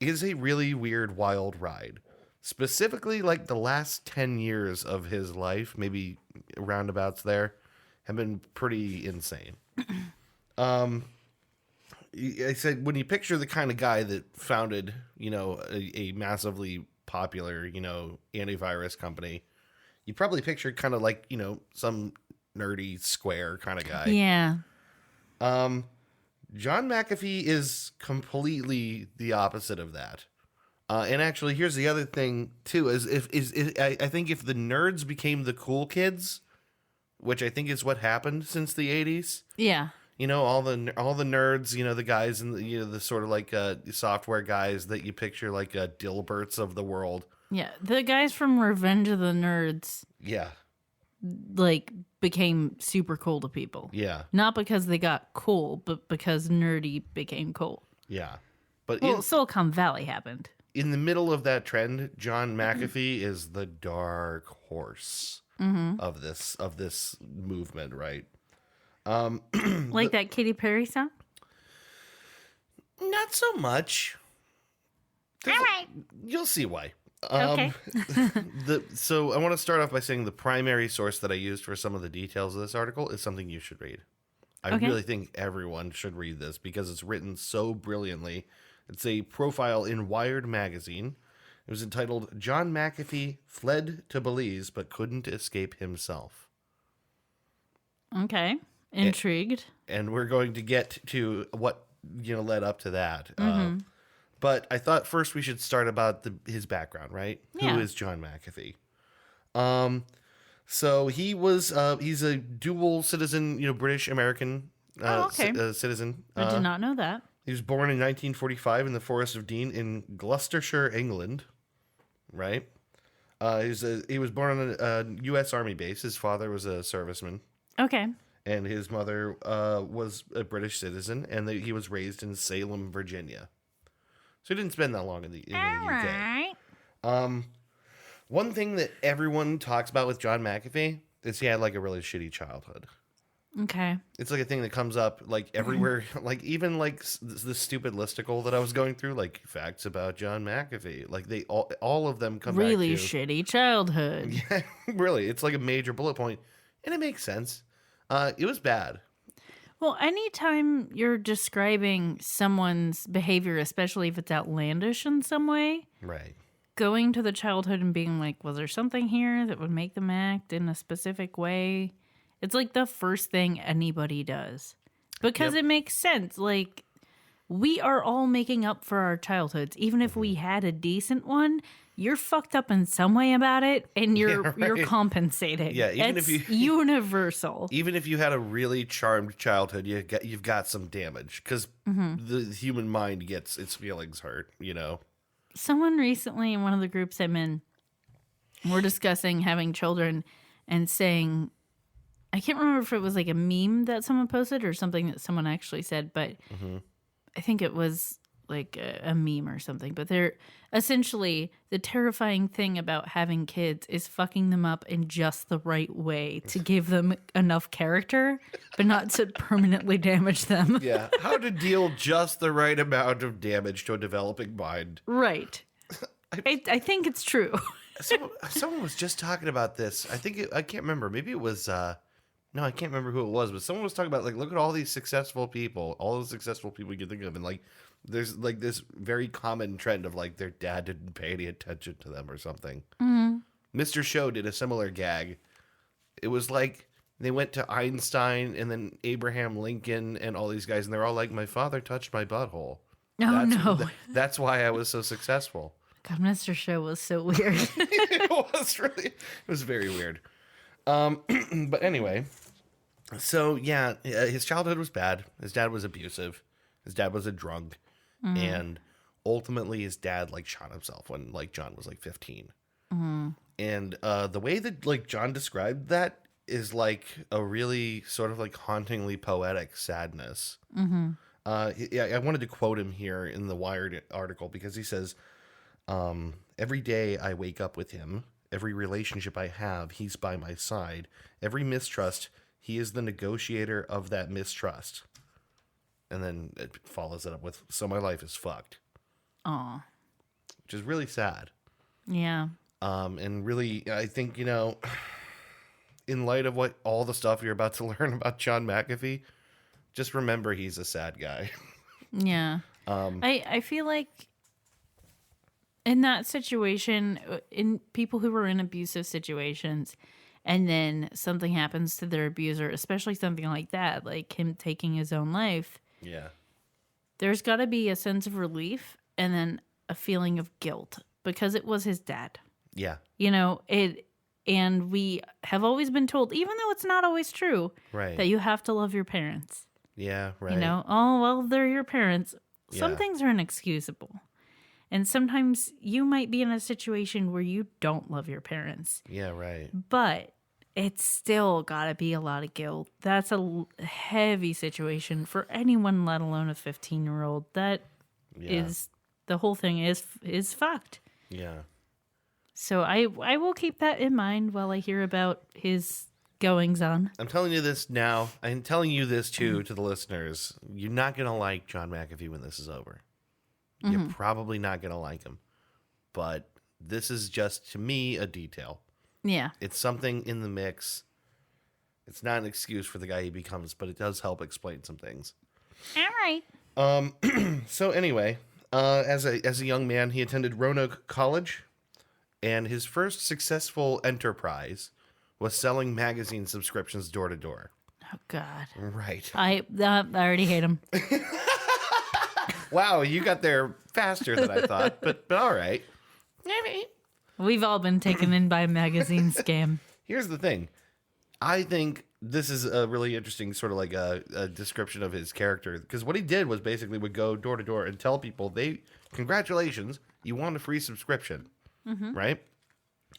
is a really weird, wild ride. Specifically, like the last 10 years of his life, maybe roundabouts there, have been pretty insane. I said, when you picture the kind of guy that founded, a massively popular, antivirus company, you probably picture kind of like, some nerdy square kind of guy. Yeah. John McAfee is completely the opposite of that. And actually, here's the other thing too: I think if the nerds became the cool kids, which I think is what happened since the 80s. Yeah. All the nerds, the guys and the sort of like software guys that you picture like Dilberts of the world. Yeah, the guys from Revenge of the Nerds. Yeah. Like became super cool to people. Yeah. Not because they got cool, but because nerdy became cool. Yeah. But Silicon Valley happened. In the middle of that trend, John McAfee is the dark horse of this movement, right? Like that Katy Perry song? Not so much. All right. You'll see why. Okay. So I want to start off by saying the primary source that I used for some of the details of this article is something you should read. I really think everyone should read this because it's written so brilliantly. It's a profile in Wired magazine. It was entitled, "John McAfee Fled to Belize but Couldn't Escape Himself." Okay. Intrigued. And we're going to get to what led up to that. But I thought first we should start about his background, right? Yeah. Who is John McAfee? So he's a dual citizen, British American citizen. I did not know that. He was born in 1945 in the Forest of Dean in Gloucestershire, England. Right. He was born on a U.S. Army base. His father was a serviceman. Okay. and his mother was a British citizen, and he was raised in Salem, Virginia. So he didn't spend that long in the UK. Right. One thing that everyone talks about with John McAfee is he had like a really shitty childhood. Okay. It's like a thing that comes up like everywhere, like even like the stupid listicle that I was going through, like facts about John McAfee. Like they all of them come really back to shitty childhood. Yeah, really, it's like a major bullet point, and it makes sense. It was bad. Well, anytime you're describing someone's behavior, especially if it's outlandish in some way, Right. going to the childhood and being like, was there something here that would make them act in a specific way? It's like the first thing anybody does. Because it makes sense. Like, we are all making up for our childhoods. Even if we had a decent one, you're fucked up in some way about it, and you're compensating. Yeah, even it's if you universal. even if you had a really charmed childhood, you've got some damage because the human mind gets its feelings hurt. You know. Someone recently in one of the groups I'm in, we're discussing having children and saying, I can't remember if it was like a meme that someone posted or something that someone actually said, but I think it was like a meme or something. But they're essentially, the terrifying thing about having kids is fucking them up in just the right way to give them enough character, but not to permanently damage them. Yeah, how to deal just the right amount of damage to a developing mind. Right. I think it's true. Someone was just talking about this. I can't remember. Maybe it was no, I can't remember who it was, but someone was talking about like, look at all these successful people, all the successful people you can think of, and like there's like this very common trend of like their dad didn't pay any attention to them or something. Mr. Show did a similar gag. It was like they went to Einstein and then Abraham Lincoln and all these guys, and they're all like, my father touched my butthole. That's why I was so successful. God, Mr. Show was so weird. It was very weird. But anyway, so yeah, his childhood was bad. His dad was abusive. His dad was a drunk, and ultimately his dad like shot himself when like John was like 15. And the way that like John described that is like a really sort of like hauntingly poetic sadness. I wanted to quote him here in the Wired article because he says, every day I wake up with him. Every relationship I have, he's by my side. Every mistrust, he is the negotiator of that mistrust. And then it follows it up with, so my life is fucked. Aw. Which is really sad. Yeah. And really, I think, you know, in light of all the stuff you're about to learn about John McAfee, just remember he's a sad guy. Yeah. I feel like in that situation, in people who were in abusive situations, and then something happens to their abuser, especially something like that, like him taking his own life. Yeah. There's got to be a sense of relief and then a feeling of guilt because it was his dad. Yeah. You know, and we have always been told, even though it's not always true, Right. that you have to love your parents. Yeah, right. You know, oh, well, they're your parents. Some Yeah. things are inexcusable. And sometimes you might be in a situation where you don't love your parents. Yeah, right. But it's still got to be a lot of guilt. That's a heavy situation for anyone, let alone a 15-year-old. That is, the whole thing is fucked. Yeah. So I will keep that in mind while I hear about his goings on. I'm telling you this now. I'm telling you this too to the listeners. You're not going to like John McAfee when this is over. You're probably not going to like him. But this is just, to me, a detail. Yeah. It's something in the mix. It's not an excuse for the guy he becomes, but it does help explain some things. All right. So anyway, as a young man, he attended Roanoke College, and his first successful enterprise was selling magazine subscriptions door to door. Oh, God. Right. I already hate him. Wow, you got there faster than I thought, but all right. We've all been taken in by a magazine scam. Here's the thing. I think this is a really interesting sort of like a description of his character, because what he did was basically would go door to door and tell people, congratulations, you won a free subscription, right?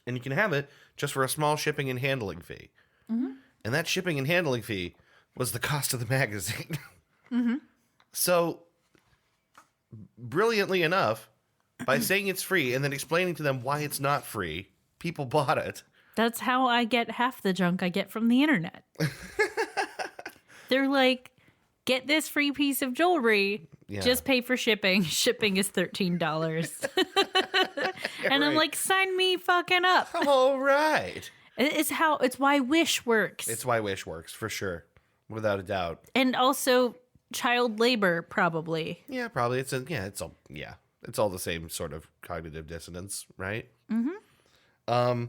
And you can have it just for a small shipping and handling fee. And that shipping and handling fee was the cost of the magazine. So, brilliantly enough, by saying it's free and then explaining to them why it's not free, people bought it. That's how I get half the junk I get from the internet. They're like, get this free piece of jewelry. Yeah. Just pay for shipping. Shipping is $13. And I'm like, sign me fucking up. All right. It's why Wish works. It's why Wish works, for sure. Without a doubt. And also child labor, probably. Yeah, probably. It's all the same sort of cognitive dissonance, right? I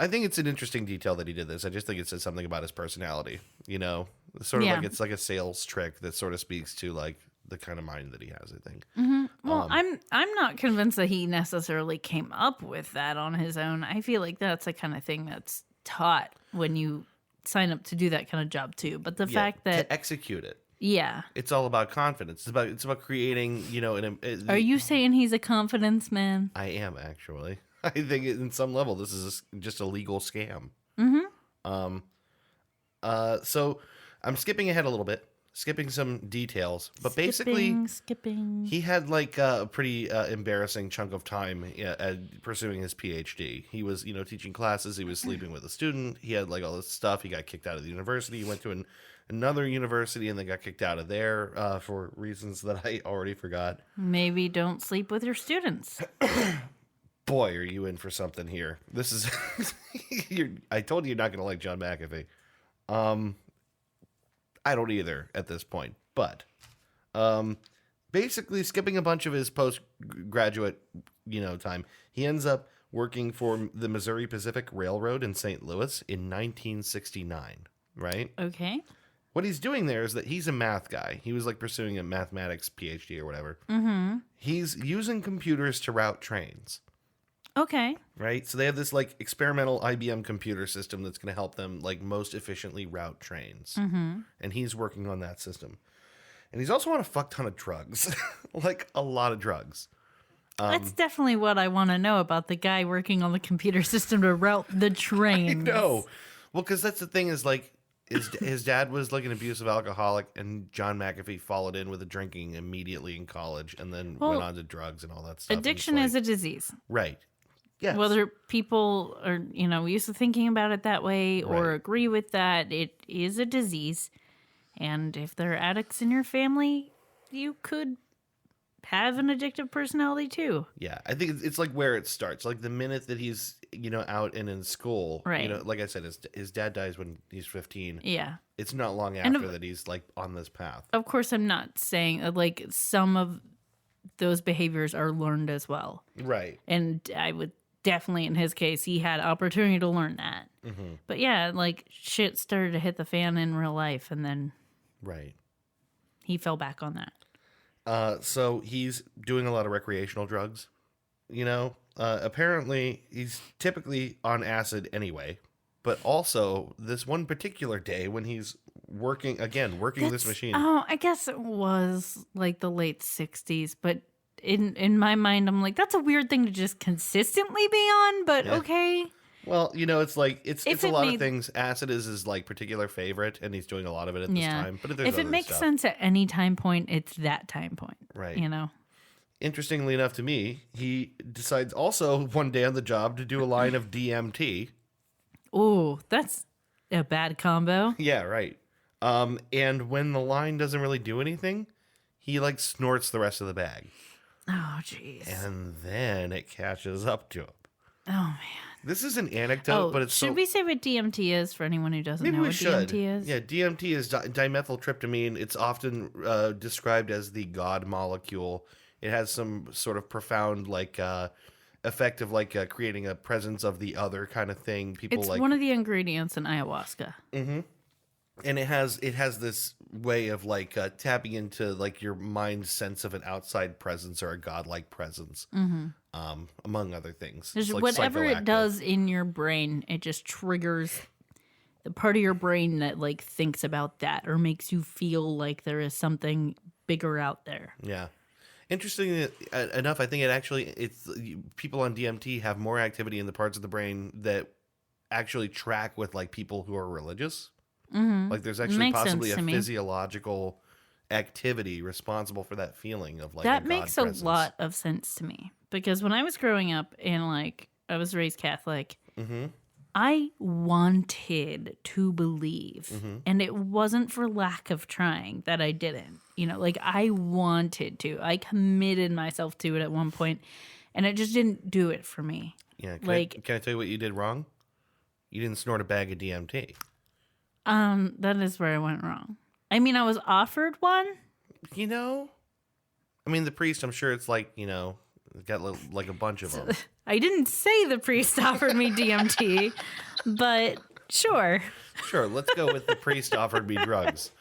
think it's an interesting detail that he did this. I just think it says something about his personality, sort of like it's like a sales trick that sort of speaks to like the kind of mind that he has, I think. Well, I'm not convinced that he necessarily came up with that on his own. I feel like that's the kind of thing that's taught when you sign up to do that kind of job too. But the fact that to execute it. Yeah. It's all about confidence. It's about creating, Are you saying he's a confidence man? I am, actually. I think in some level this is just a legal scam. So I'm skipping ahead a little bit, skipping some details, but basically he had like a pretty embarrassing chunk of time pursuing his PhD. He was, teaching classes. He was sleeping with a student. He had like all this stuff. He got kicked out of the university. He went to another university and then got kicked out of there for reasons that I already forgot. Maybe don't sleep with your students. Boy, are you in for something here. This is... I told you you're not going to like John McAfee. I don't either at this point. But basically, skipping a bunch of his postgraduate time, he ends up working for the Missouri Pacific Railroad in St. Louis in 1969, right? Okay. What he's doing there is that he's a math guy. He was like pursuing a mathematics PhD or whatever. He's using computers to route trains. Okay. Right? So they have this like experimental IBM computer system that's going to help them like most efficiently route trains. And he's working on that system. And he's also on a fuck ton of drugs. Like a lot of drugs. That's definitely what I want to know about the guy working on the computer system to route the trains. I know. Well, because that's the thing is like his dad was like an abusive alcoholic, and John McAfee followed in with the drinking immediately in college and then went on to drugs and all that stuff. Addiction is a disease. Right. Yes. Whether people are, used to thinking about it that way or agree with that, it is a disease. And if there are addicts in your family, you could have an addictive personality too. Yeah, I think it's like where it starts. Like the minute that he's, out and in school, right. Like I said, his dad dies when he's 15. Yeah. It's not long after that he's like on this path. Of course, I'm not saying like some of those behaviors are learned as well. Right. And I would definitely, in his case, he had opportunity to learn that. But yeah, like shit started to hit the fan in real life, and then he fell back on that. So he's doing a lot of recreational drugs. Apparently he's typically on acid anyway, but also this one particular day when he's working this machine. Oh, I guess it was like the late 60s, but in my mind, I'm like, that's a weird thing to just consistently be on, but okay. Well, it's like it's a lot of things. Acid is his like particular favorite, and he's doing a lot of it at this time. But if it makes sense at any time point, it's that time point, right? Interestingly enough to me, he decides also one day on the job to do a line of DMT. Ooh, that's a bad combo. Yeah, right. And when the line doesn't really do anything, he like snorts the rest of the bag. Oh, jeez. And then it catches up to him. Oh, man. This is an anecdote, but it's should we say what DMT is for anyone who doesn't know what DMT is? Yeah, DMT is dimethyltryptamine. It's often described as the God molecule. It has some sort of profound like effect of like creating a presence of the other kind of thing. It's one of the ingredients in ayahuasca. Mm-hmm. And it has this way of like tapping into like your mind's sense of an outside presence or a godlike presence, among other things. Like whatever it does in your brain, it just triggers the part of your brain that like thinks about that or makes you feel like there is something bigger out there. Yeah. Interestingly enough, I think it's people on DMT have more activity in the parts of the brain that actually track with like people who are religious. Mm-hmm. Like there's actually Makes possibly sense a to me. physiological activity responsible for that feeling of like That a God makes a presence. lot of sense to me because when I was growing up and like I was raised Catholic, Mm-hmm. I wanted to believe, Mm-hmm. and it wasn't for lack of trying that I didn't. You know, like I wanted to. I committed myself to it at one point, and it just didn't do it for me. Yeah. Like, can I tell you what you did wrong? You didn't snort a bag of DMT. that is where I went wrong. I mean, I was offered one. You know, I mean, the priest. I'm sure it's like got like a bunch of them. I didn't say the priest offered me DMT, but sure. Sure, let's go with the priest offered me drugs.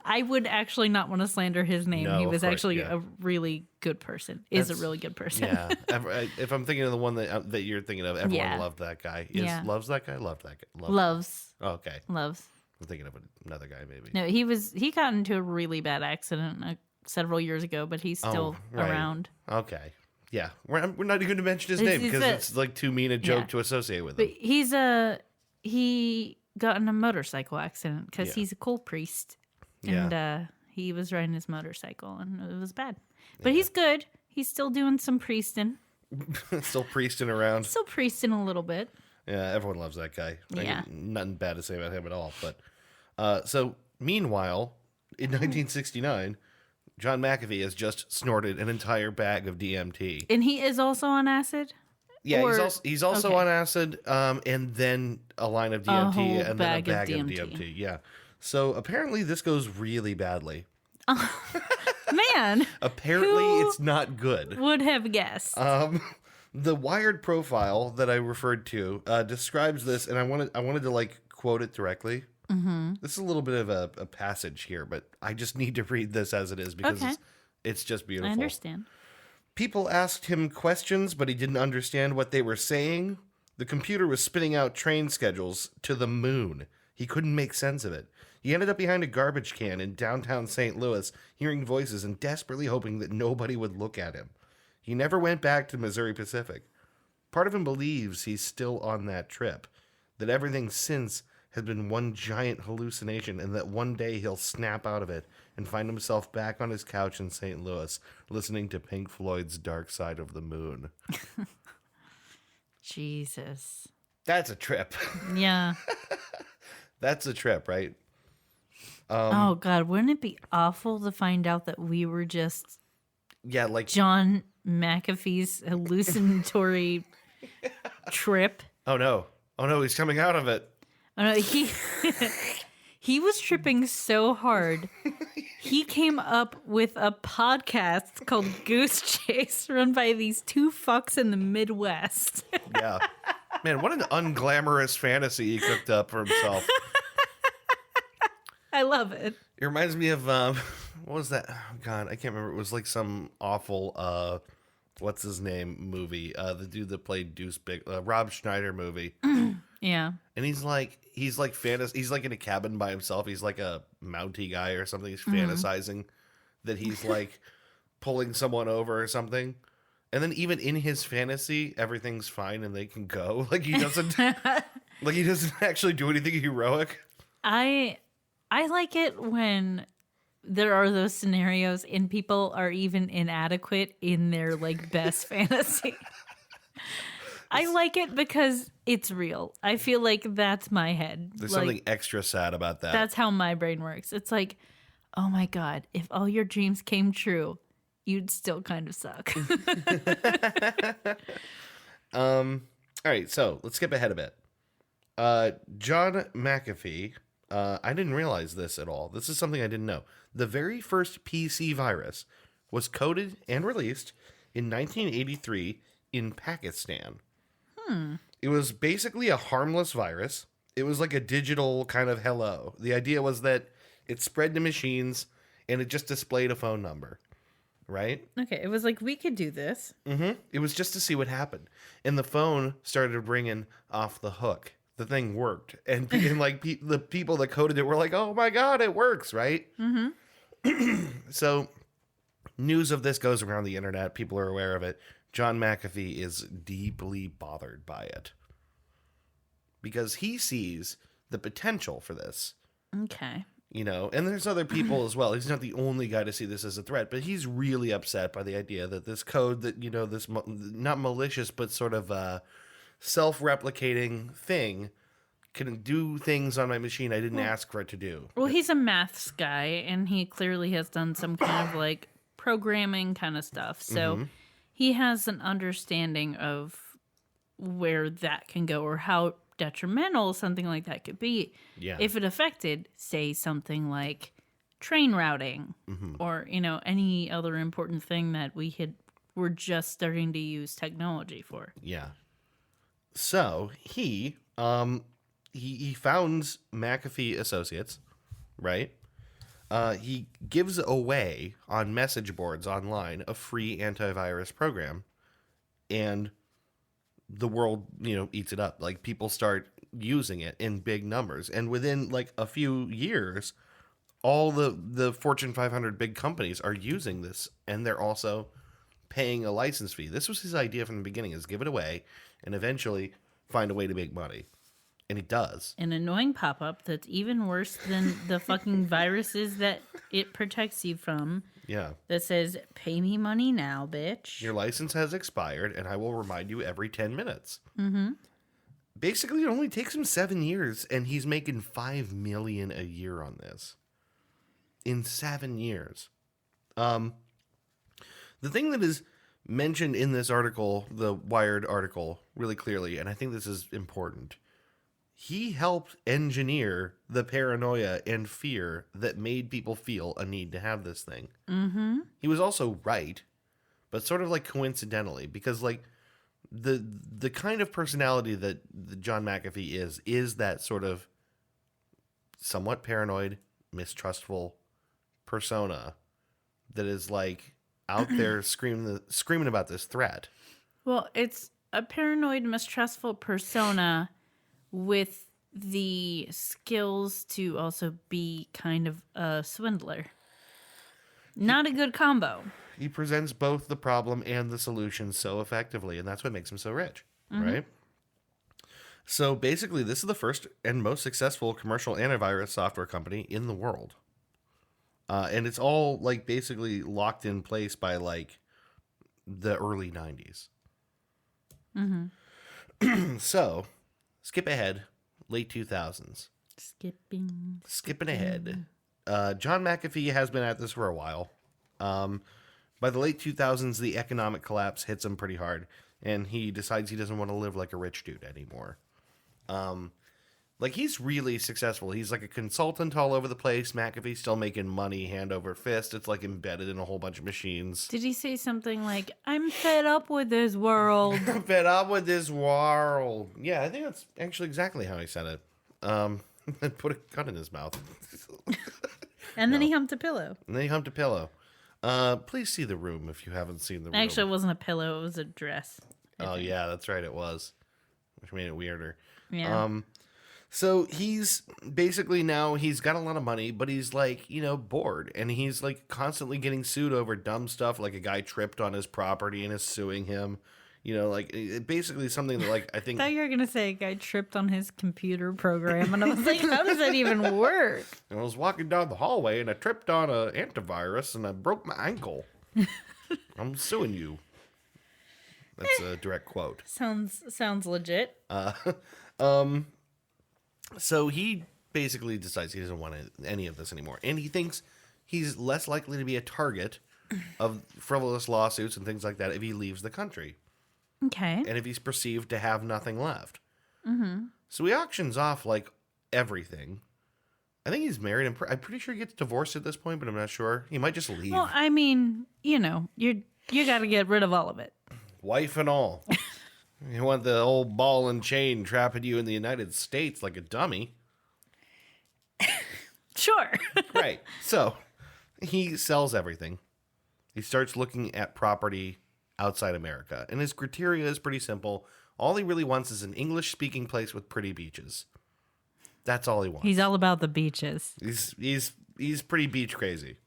I would actually not want to slander his name. No, He of was course, actually yeah. a really good person. Is a That's- really good person. Yeah, if I'm thinking of the one that you're thinking of, everyone Yeah. loved that guy. Yeah. Loves that guy. Loved that guy. Loves. Oh, okay, Loves. I'm thinking of another guy maybe. No, he got into a really bad accident several years ago, but he's still right. around. Okay, yeah, we're not even going to mention his name He's because a- it's like too mean a joke Yeah. to associate with But him. he got in a motorcycle accident because Yeah. he's a cool priest, Yeah. and he was riding his motorcycle, and it was bad. But he's good. He's still doing some priesting. Still priesting around. Still priesting a little bit. Yeah, everyone loves that guy. Yeah. Nothing bad to say about him at all. But so meanwhile, in 1969, John McAfee has just snorted an entire bag of DMT. And he is also on acid? Yeah, Or- he's also okay. on acid, and then a line of DMT, whole and then a bag of bag of DMT. DMT. Yeah. So apparently this goes really badly. Man, Apparently Who- it's not good. would have guessed. The Wired profile that I referred to describes this, and I wanted to like quote it directly. Mm-hmm. This is a little bit of a passage here, but I just need to read this as it is because Okay. it's just beautiful. I understand. People asked him questions, but he didn't understand what they were saying. The computer was spitting out train schedules to the moon. He couldn't make sense of it. He ended up behind a garbage can in downtown St. Louis, hearing voices and desperately hoping that nobody would look at him. He never went back to Missouri Pacific. Part of him believes he's still on that trip, that everything since has been one giant hallucination, and that one day he'll snap out of it and find himself back on his couch in St. Louis, listening to Pink Floyd's Dark Side of the Moon. Jesus. That's a trip. Yeah. That's a trip, right? Oh, God. Wouldn't it be awful to find out that we were just Yeah, like, John McAfee's hallucinatory trip? oh no, he's coming out of it. Oh, no, he was tripping so hard. He came up with a podcast called Goose Chase, run by these two fucks in the Midwest. Yeah. Man, what an unglamorous fantasy he cooked up for himself. I love it. It reminds me of, what was that? Oh, God, I can't remember. It was like some awful, what's his name movie? The dude that played Deuce Big, Rob Schneider movie. Yeah. And he's like fantasy. He's like in a cabin by himself. He's like a Mountie guy or something. He's fantasizing that he's like pulling someone over or something. And then even in his fantasy, everything's fine and they can go. Like he doesn't actually do anything heroic. I like it when there are those scenarios and people are even inadequate in their like best fantasy. I like it because it's real. I feel like that's my head. There's like, something extra sad about that. that's how my brain works. It's like, oh my God, if all your dreams came true, you'd still kind of suck. All right, so let's skip ahead a bit. John McAfee, I didn't realize this at all. This is something I didn't know. The very first PC virus was coded and released in 1983 in Pakistan. It was basically a harmless virus. It was like a digital kind of hello. The idea was that it spread to machines and it just displayed a phone number, right? Okay, it was like, we could do this. It was just to see what happened. And the phone started ringing off the hook. The thing worked. And the people that coded it were like, oh my God, it works, right? So news of this goes around the internet. People are aware of it. John McAfee is deeply bothered by it. Because he sees the potential for this. Okay. You know, and there's other people as well. He's not the only guy to see this as a threat, but he's really upset by the idea that this code that, you know, this not malicious, but sort of self-replicating thing can do things on my machine I didn't ask for it to do. Well, he's a maths guy, and he clearly has done some kind of like programming kind of stuff. So he has an understanding of where that can go or how detrimental something like that could be if it affected, say, something like train routing or, you know, any other important thing that we're just starting to use technology for. Yeah. So he founds McAfee Associates, right? He gives away on message boards online a free antivirus program, and the world, you know, eats it up. Like, people start using it in big numbers, and within like a few years, all the Fortune 500 big companies are using this, and they're also paying a license fee. This was his idea from the beginning: is give it away and eventually find a way to make money. And he does. An annoying pop-up that's even worse than the fucking viruses that it protects you from. Yeah. That says, pay me money now, bitch. Your license has expired, and I will remind you every 10 minutes. Mm-hmm. Basically, it only takes him 7 years, and he's making $5 million a year on this. In 7 years. The thing that is mentioned in this article, the Wired article, really clearly, and I think this is important, he helped engineer the paranoia and fear that made people feel a need to have this thing. Mm-hmm. He was also right, but sort of like coincidentally, because like the kind of personality that John McAfee is that sort of somewhat paranoid, mistrustful persona that is like out there screaming about this threat. Well, it's a paranoid, mistrustful persona with the skills to also be kind of a swindler. Not a good combo. He presents both the problem and the solution so effectively, and that's what makes him so rich, right? So basically, this is the first and most successful commercial antivirus software company in the world. And it's all like basically locked in place by like the early 90s. So, skip ahead, late 2000s. Skipping ahead. John McAfee has been at this for a while. By the late 2000s, the economic collapse hits him pretty hard, and he decides he doesn't want to live like a rich dude anymore. Like, he's really successful. He's like a consultant all over the place. McAfee's still making money hand over fist. It's like embedded in a whole bunch of machines. Did he say something like, I'm fed up with this world? I'm fed up with this world. Yeah, I think that's actually exactly how he said it. And put a gun in his mouth. And then he humped a pillow. Please see the room if you haven't seen the room. Actually, it wasn't a pillow. It was a dress. Oh, yeah, that's right. It was. Which made it weirder. Yeah. So he's basically now he's got a lot of money, but he's like, you know, bored. And he's like constantly getting sued over dumb stuff. Like a guy tripped on his property and is suing him. You know, like basically something that like I think. I thought you were going to say a guy tripped on his computer program. And I was like, how does that even work? And I was walking down the hallway and I tripped on an antivirus and I broke my ankle. I'm suing you. That's a direct quote. Sounds legit. So he basically decides he doesn't want any of this anymore. And he thinks he's less likely to be a target of frivolous lawsuits and things like that if he leaves the country. Okay. And if he's perceived to have nothing left. Mm-hmm. So he auctions off, like, everything. I think he's married. I'm pretty sure he gets divorced at this point, but I'm not sure. He might just leave. Well, I mean, you know, you got to get rid of all of it. Wife and all. You want the old ball and chain trapping you in the United States like a dummy. Sure. Right. So he sells everything. He starts looking at property outside America. And his criteria is pretty simple. All he really wants is an English-speaking place with pretty beaches. That's all he wants. He's all about the beaches. He's pretty beach crazy.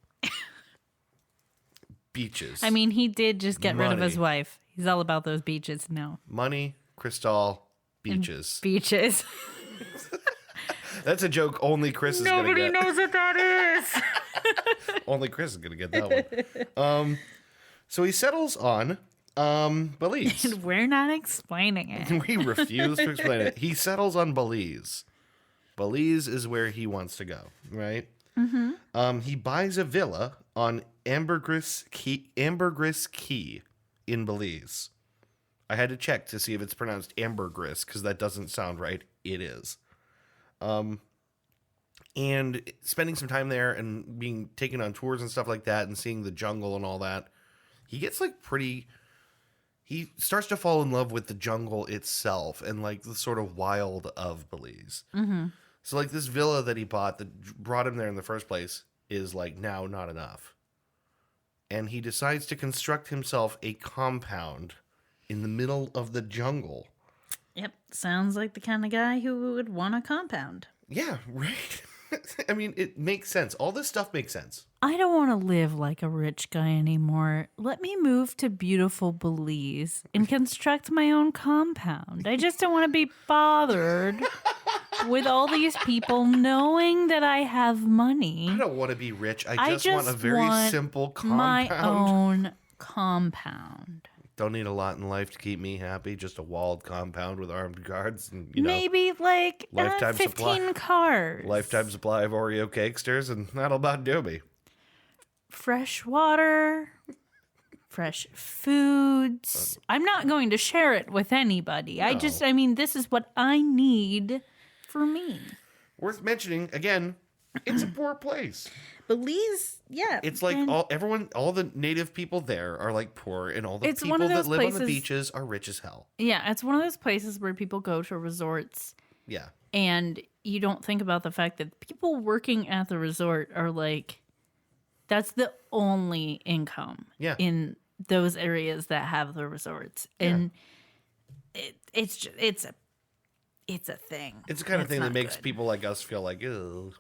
Beaches. I mean, he did just get rid of his wife. He's all about those beaches now. Money, Cristal, beaches. Beaches. That's a joke only Chris is going to get. Nobody knows what that is. Only Chris is going to get that one. So he settles on Belize. And we're not explaining it. We refuse to explain it. He settles on Belize. Belize is where he wants to go, right? Mm-hmm. He buys a villa on Ambergris Key in Belize. I had to check to see if it's pronounced Ambergris because that doesn't sound right. It is. And spending some time there and being taken on tours and stuff like that and seeing the jungle and all that, he gets he starts to fall in love with the jungle itself and like the sort of wild of Belize. Mm-hmm. So like this villa that he bought that brought him there in the first place is like now not enough. And he decides to construct himself a compound in the middle of the jungle. Yep. Sounds like the kind of guy who would want a compound. Yeah, right. I mean, it makes sense. All this stuff makes sense. I don't want to live like a rich guy anymore. Let me move to beautiful Belize and construct my own compound. I just don't want to be bothered with all these people knowing that I have money. I don't want to be rich. I just want a very simple compound. My own compound. Don't need a lot in life to keep me happy. Just a walled compound with armed guards and, maybe like lifetime 15 supply. cars. Lifetime supply of Oreo cakesters, and that'll about do me. Fresh water, fresh foods. I'm not going to share it with anybody. No. This is what I need for me. Worth mentioning, again, it's a poor place. Belize, yeah. It's like all the native people there are like poor, and all the people that live on the beaches are rich as hell. Yeah, it's one of those places where people go to resorts. Yeah. And you don't think about the fact that people working at the resort are like, that's the only income in those areas that have the resorts. And it's a thing. It's the kind of thing that makes people like us feel like, ugh.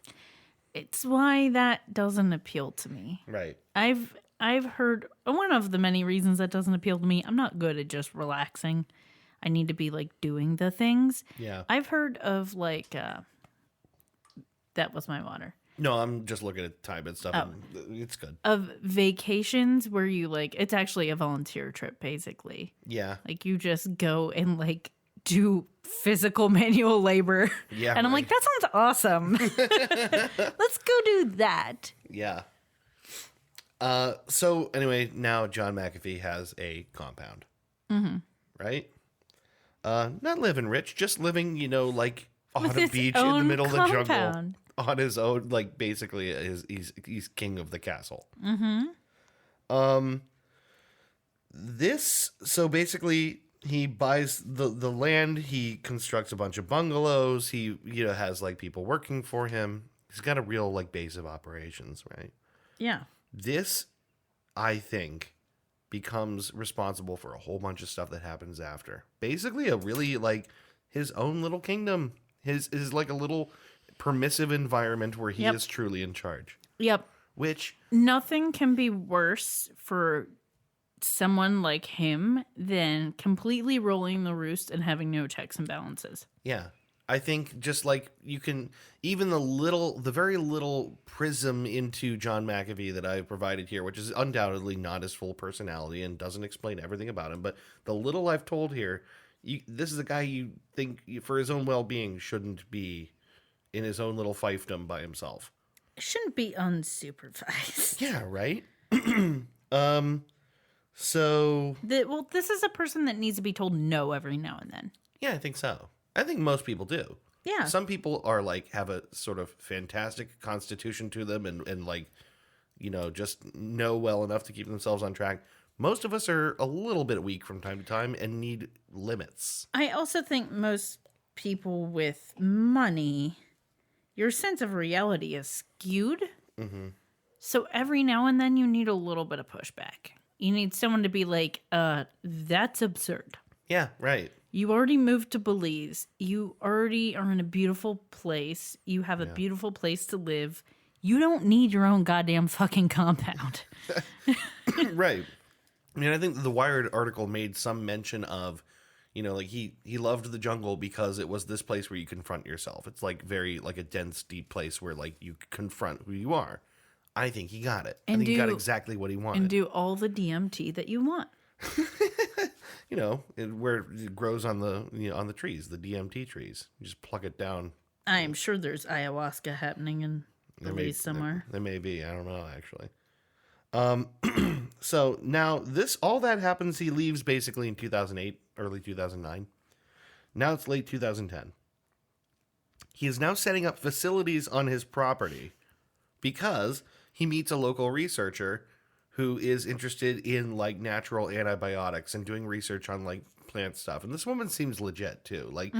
It's why that doesn't appeal to me. Right. I've heard one of the many reasons that doesn't appeal to me. I'm not good at just relaxing. I need to be like doing the things. Yeah. I've heard of like that was my water. No, I'm just looking at time and stuff. Oh. And it's good. Of vacations where you like, it's actually a volunteer trip basically. Yeah. Like you just go and like do physical manual labor. Yeah. And I'm like, that sounds awesome. Let's go do that. Yeah. So anyway, now John McAfee has a compound. Mm-hmm. Right? Not living rich, just living, like on a beach in the middle of the jungle. On his own, like basically he's king of the castle. Mm-hmm. So basically he buys the land, he constructs a bunch of bungalows, he has like people working for him. He's got a real like base of operations, right? Yeah. This, I think, becomes responsible for a whole bunch of stuff that happens after. Basically a really like his own little kingdom. His like a little permissive environment where he is truly in charge. Yep. Which nothing can be worse for someone like him than completely rolling the roost and having no checks and balances. Yeah. I think just like you can, even the very little prism into John McAfee that I've provided here, which is undoubtedly not his full personality and doesn't explain everything about him, but the little I've told here, this is a guy you think for his own well-being shouldn't be in his own little fiefdom by himself. Shouldn't be unsupervised. Yeah, right? This is a person that needs to be told no every now and then. Yeah, I think so. I think most people do. Yeah. Some people are like, have a sort of fantastic constitution to them and like, just know well enough to keep themselves on track. Most of us are a little bit weak from time to time and need limits. I also think most people with money, your sense of reality is skewed. Mm-hmm. So every now and then you need a little bit of pushback. You need someone to be like, that's absurd. Yeah, right. You already moved to Belize. You already are in a beautiful place. You have a beautiful place to live. You don't need your own goddamn fucking compound. Right. I mean, I think the Wired article made some mention of, like he loved the jungle because it was this place where you confront yourself. It's like very like a dense, deep place where like you confront who you are. I think he got it. I think he got exactly what he wanted. And do all the DMT that you want. Where it grows on the trees, the DMT trees. You just pluck it down. I am sure there's ayahuasca happening in Belize somewhere. There may be. I don't know, actually. So now all that happens. He leaves basically in 2008, early 2009. Now it's late 2010. He is now setting up facilities on his property because he meets a local researcher who is interested in like natural antibiotics and doing research on like plant stuff. And this woman seems legit too. Like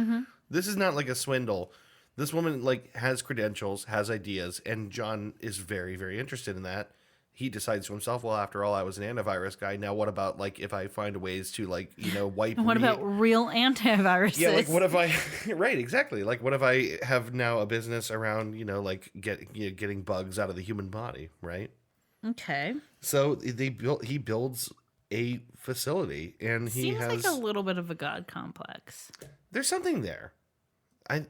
this is not like a swindle. This woman like has credentials, has ideas, and John is very, very interested in that. He decides to himself, well, after all, I was an antivirus guy. Now what about like if I find ways to like, wipe What about real antiviruses? Yeah, like what if I right, exactly. Like what if I have now a business around, like getting bugs out of the human body, right? Okay. So he builds a facility, and he Seems like a little bit of a god complex. There's something there.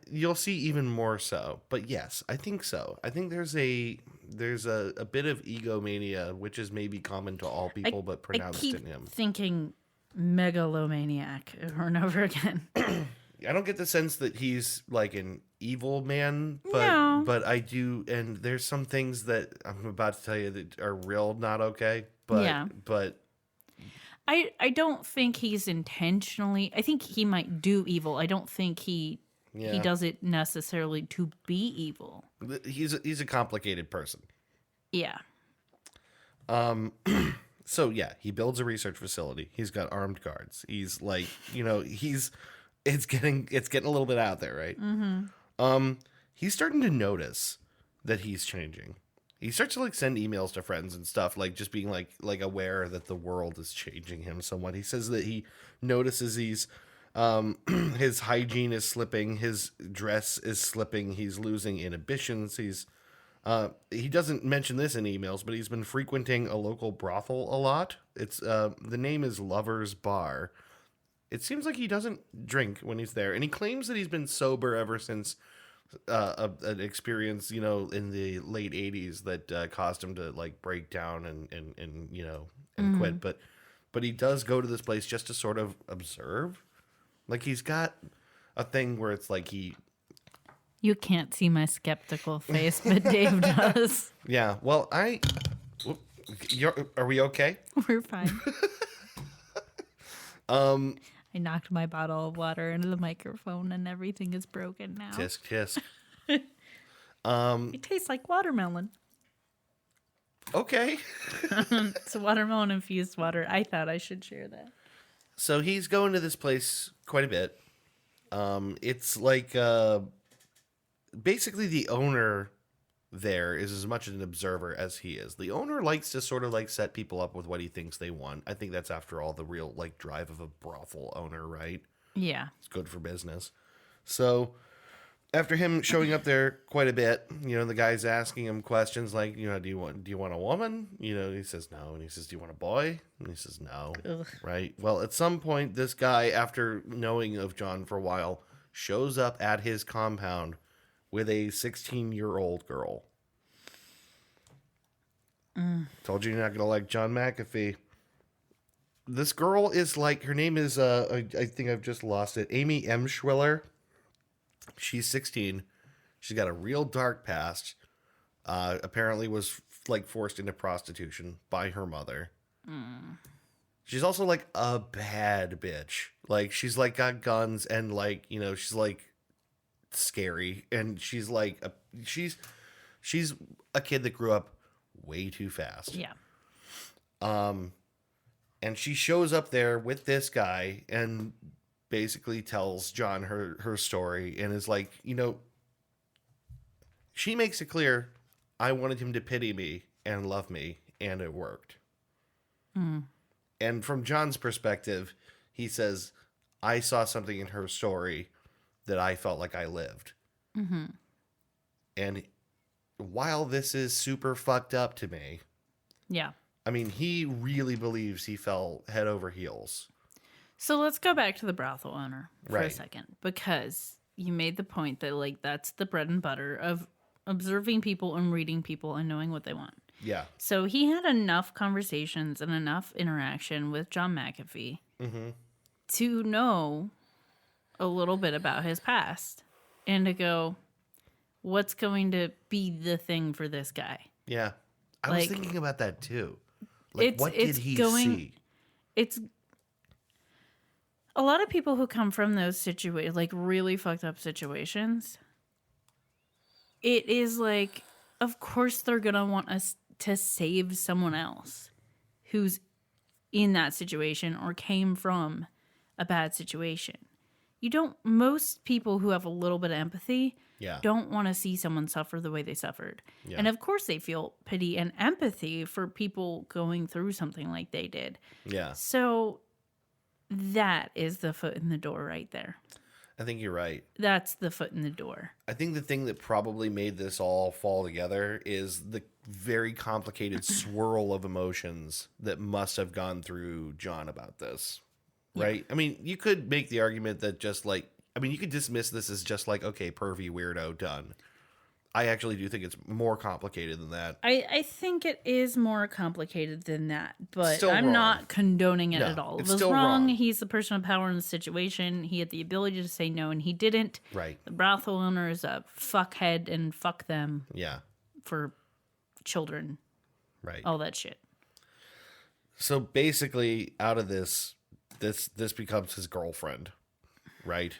You'll see even more so, but yes, I think so. I think there's a bit of egomania, which is maybe common to all people, but pronounced in him. Thinking megalomaniac over and over again. I don't get the sense that he's like an evil man, but I do, and there's some things that I'm about to tell you that are real not okay. But I don't think he's intentionally. I think he might do evil. I don't think he does it necessarily to be evil. He's a complicated person. Yeah. So yeah, he builds a research facility. He's got armed guards. He's like, it's getting a little bit out there, right? Mm-hmm. He's starting to notice that he's changing. He starts to like send emails to friends and stuff, like just being like aware that the world is changing him somewhat. He says that he notices his hygiene is slipping, his dress is slipping, he's losing inhibitions. He doesn't mention this in emails, but he's been frequenting a local brothel a lot. It's the name is Lover's Bar. It seems like he doesn't drink when he's there, and he claims that he's been sober ever since an experience, in the late 80s that caused him to like break down and quit. But he does go to this place just to sort of observe. Like he's got a thing where it's like You can't see my skeptical face, but Dave does. Yeah. Well, are we okay? We're fine. I knocked my bottle of water into the microphone and everything is broken now. Tisk tisk. It tastes like watermelon. Okay. It's a watermelon infused water. I thought I should share that. So he's going to this place quite a bit. It's like basically the owner there is as much an observer as he is. The owner likes to sort of like set people up with what he thinks they want. I think that's after all the real like drive of a brothel owner, right? Yeah. It's good for business. So after him showing up there quite a bit, the guy's asking him questions like, do you want a woman? He says no. And he says, do you want a boy? And he says no. Ugh. Right. Well, at some point, this guy, after knowing of John for a while, shows up at his compound with a 16-year-old girl. Told you you're not going to like John McAfee. This girl is like, her name is, I think I've just lost it, Amy M. Schwiller. She's 16. She's got a real dark past. Apparently was like forced into prostitution by her mother. She's also like a bad bitch. Like she's like got guns and like, she's like scary. And she's like, she's a kid that grew up way too fast. Yeah. And she shows up there with this guy and basically tells John her story and is like, she makes it clear, I wanted him to pity me and love me, and it worked. And from John's perspective, he says, I saw something in her story that I felt like I lived. And while this is super fucked up to me, yeah, I mean, he really believes he fell head over heels. So let's go back to the brothel owner for a Right. second, because you made the point that, like, that's the bread and butter of observing people and reading people and knowing what they want. Yeah. So he had enough conversations and enough interaction with John McAfee to know a little bit about his past and to go, what's going to be the thing for this guy? Yeah. I Like, was thinking about that too. Like, what did he see? It's a lot of people who come from those situations, like really fucked up situations. It is like, of course they're going to want us to save someone else who's in that situation or came from a bad situation. Most people who have a little bit of empathy Yeah. don't want to see someone suffer the way they suffered. Yeah. And of course they feel pity and empathy for people going through something like they did. Yeah. So that is the foot in the door right there. I think you're right. That's the foot in the door. I think the thing that probably made this all fall together is the very complicated swirl of emotions that must have gone through John about this. Right? I mean, you could make the argument that you could dismiss this as just like, okay, pervy weirdo, done. I actually do think it's more complicated than that. I think it is more complicated than that, but Still I'm wrong. not condoning it No, at all. It it's was still wrong. wrong. He's the person of power in the situation. He had the ability to say no, and he didn't. Right. The brothel owner is a fuckhead, and fuck them Yeah. for children. Right. All that shit. So basically, out of this becomes his girlfriend, right?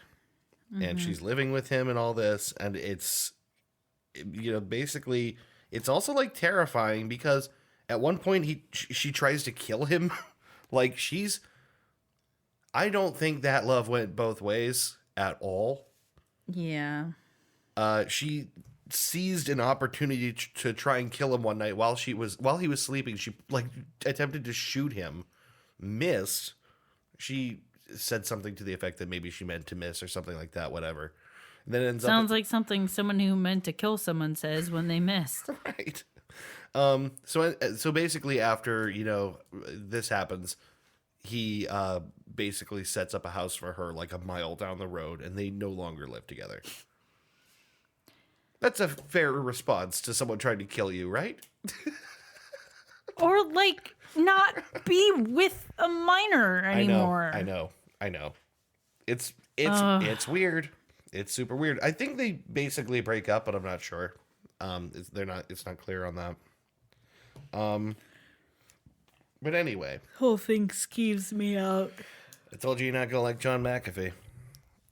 And she's living with him and all this, and it's, basically, it's also like terrifying because at one point she tries to kill him. Like I don't think that love went both ways at all. Yeah. She seized an opportunity to try and kill him one night while he was sleeping. She attempted to shoot him, missed. She said something to the effect that maybe she meant to miss or something like that, whatever. And then it ends Sounds like something someone who meant to kill someone says when they missed. right. So basically after, this happens, he basically sets up a house for her like a mile down the road, and they no longer live together. That's a fair response to someone trying to kill you, right? Or not be with a minor anymore. I know. It's weird. It's super weird. I think they basically break up, but I'm not sure. It's not clear on that. But anyway, Whole thing skeeves me out. I told you you're not gonna like John McAfee.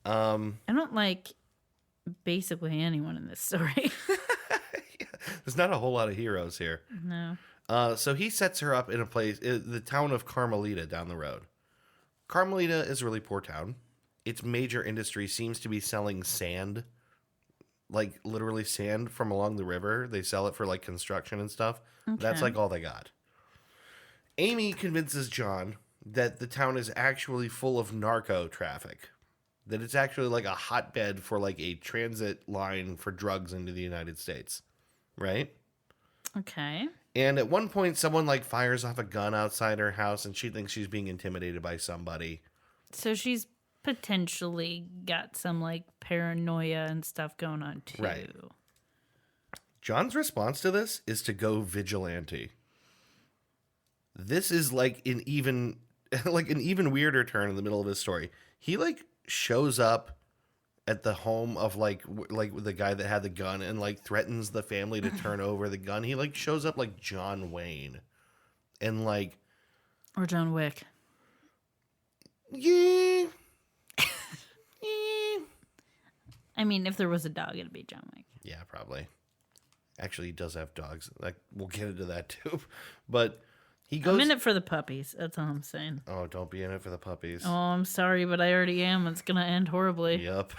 I don't like basically anyone in this story. There's not a whole lot of heroes here. No. So he sets her up in a place, the town of Carmelita down the road. Carmelita is a really poor town. Its major industry seems to be selling sand, like literally sand from along the river. They sell it for like construction and stuff. Okay. That's like all they got. Amy convinces John that the town is actually full of narco traffic, that it's actually like a hotbed for like a transit line for drugs into the United States, right? Okay. And at one point, someone like fires off a gun outside her house, and she thinks she's being intimidated by somebody. So she's potentially got some like paranoia and stuff going on too. Right. John's response to this is to go vigilante. This is like an even weirder turn in the middle of his story. He like shows up at the home of like the guy that had the gun and like threatens the family to turn over the gun. He like shows up like John Wayne and like, or John Wick. Yeah. I mean, if there was a dog, it'd be John Wick. Yeah, probably. Actually, he does have dogs. Like, we'll get into that too. But he goes. I'm in it for the puppies. That's all I'm saying. Oh, don't be in it for the puppies. Oh, I'm sorry, but I already am. It's gonna end horribly. Yep.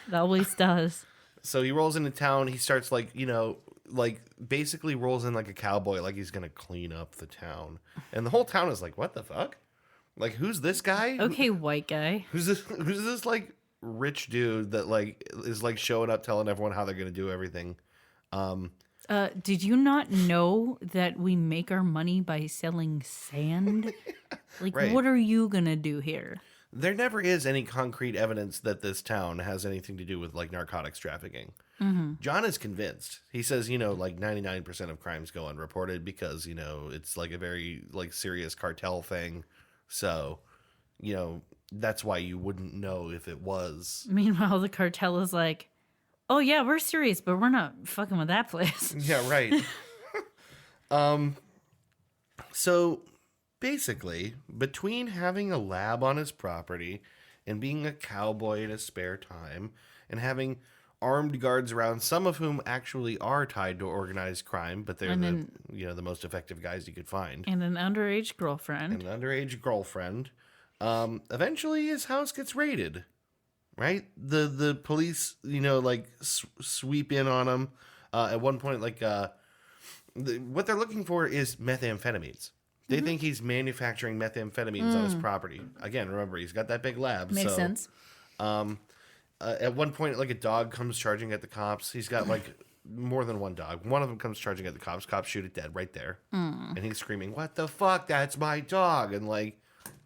It always does. So he rolls into town. He starts basically rolls in like a cowboy, like he's gonna clean up the town. And the whole town is like, "What the fuck? Like, who's this guy? Okay, white guy. Who's this like rich dude that like is like showing up telling everyone how they're gonna do everything?" Did you not know that we make our money by selling sand? Like, Right. what are you going to do here? There never is any concrete evidence that this town has anything to do with like narcotics trafficking. John is convinced. He says, like 99% of crimes go unreported because, it's like a very like serious cartel thing. So, that's why you wouldn't know if it was. Meanwhile, the cartel is like, oh, yeah, we're serious, but we're not fucking with that place. Yeah, right. So basically, between having a lab on his property and being a cowboy in his spare time and having armed guards around, some of whom actually are tied to organized crime, but they're the most effective guys you could find. And an underage girlfriend. Eventually his house gets raided. Right? The police, sweep in on him. At one point, what they're looking for is methamphetamines. They think he's manufacturing methamphetamines on his property. Again, remember, he's got that big lab. Makes sense. At one point, a dog comes charging at the cops. He's got, more than one dog. One of them comes charging at the cops. Cops shoot it dead right there. And he's screaming, "What the fuck? That's my dog!" And,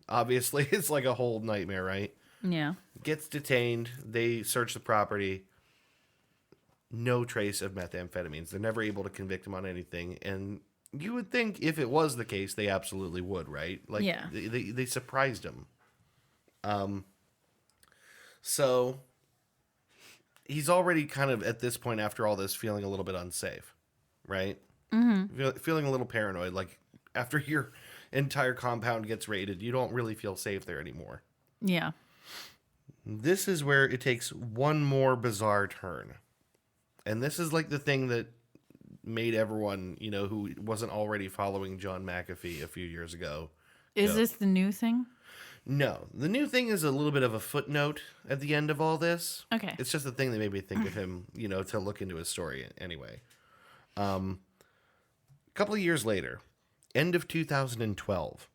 obviously, it's like a whole nightmare, right? Yeah. Gets detained. They search the property. No trace of methamphetamines. They're never able to convict him on anything. And you would think if it was the case, they absolutely would, right? Yeah. They surprised him. So he's already kind of at this point after all this feeling a little bit unsafe, right? Feeling a little paranoid. Like after your entire compound gets raided, you don't really feel safe there anymore. Yeah. This is where it takes one more bizarre turn. And this is the thing that made everyone, who wasn't already following John McAfee a few years ago. Is this the new thing? No. The new thing is a little bit of a footnote at the end of all this. Okay. It's just the thing that made me think of him, to look into his story anyway. A couple of years later, end of 2012,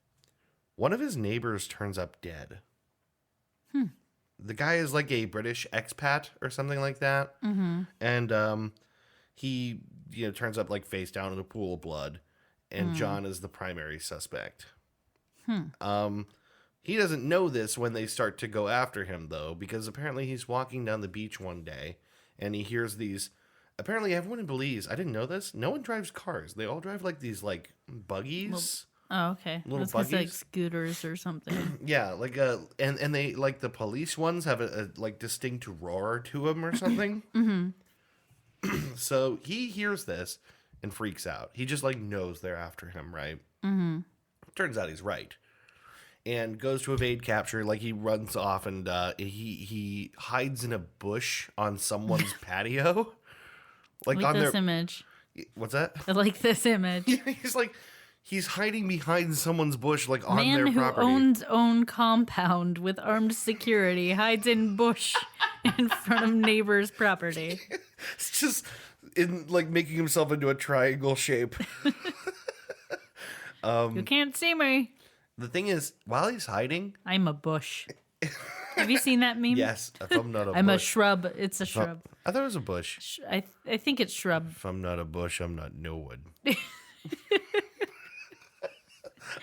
one of his neighbors turns up dead. The guy is a British expat or something like that. And he, turns up face down in a pool of blood. And John is the primary suspect. He doesn't know this when they start to go after him, though, because apparently he's walking down the beach one day and he hears these. Apparently, everyone in Belize, I didn't know this, no one drives cars. They all drive these buggies. Oh, okay. Little That's buggies? scooters or something. Yeah, and they the police ones have a distinct roar to them or something. So he hears this and freaks out. He just knows they're after him, right? Turns out he's right, and goes to evade capture. He runs off and he hides in a bush on someone's patio. I like on this their image. What's that? I like this image. He's hiding behind someone's bush, on Man their who property. owns own compound with armed security hides in bush in front of neighbor's property. It's just in making himself into a triangle shape. You can't see me. The thing is, while he's hiding, I'm a bush. Have you seen that meme? yes, if I'm not a I'm a bush. shrub. It's a shrub. I thought it was a bush. I think it's shrub. If I'm not a bush, I'm not no one.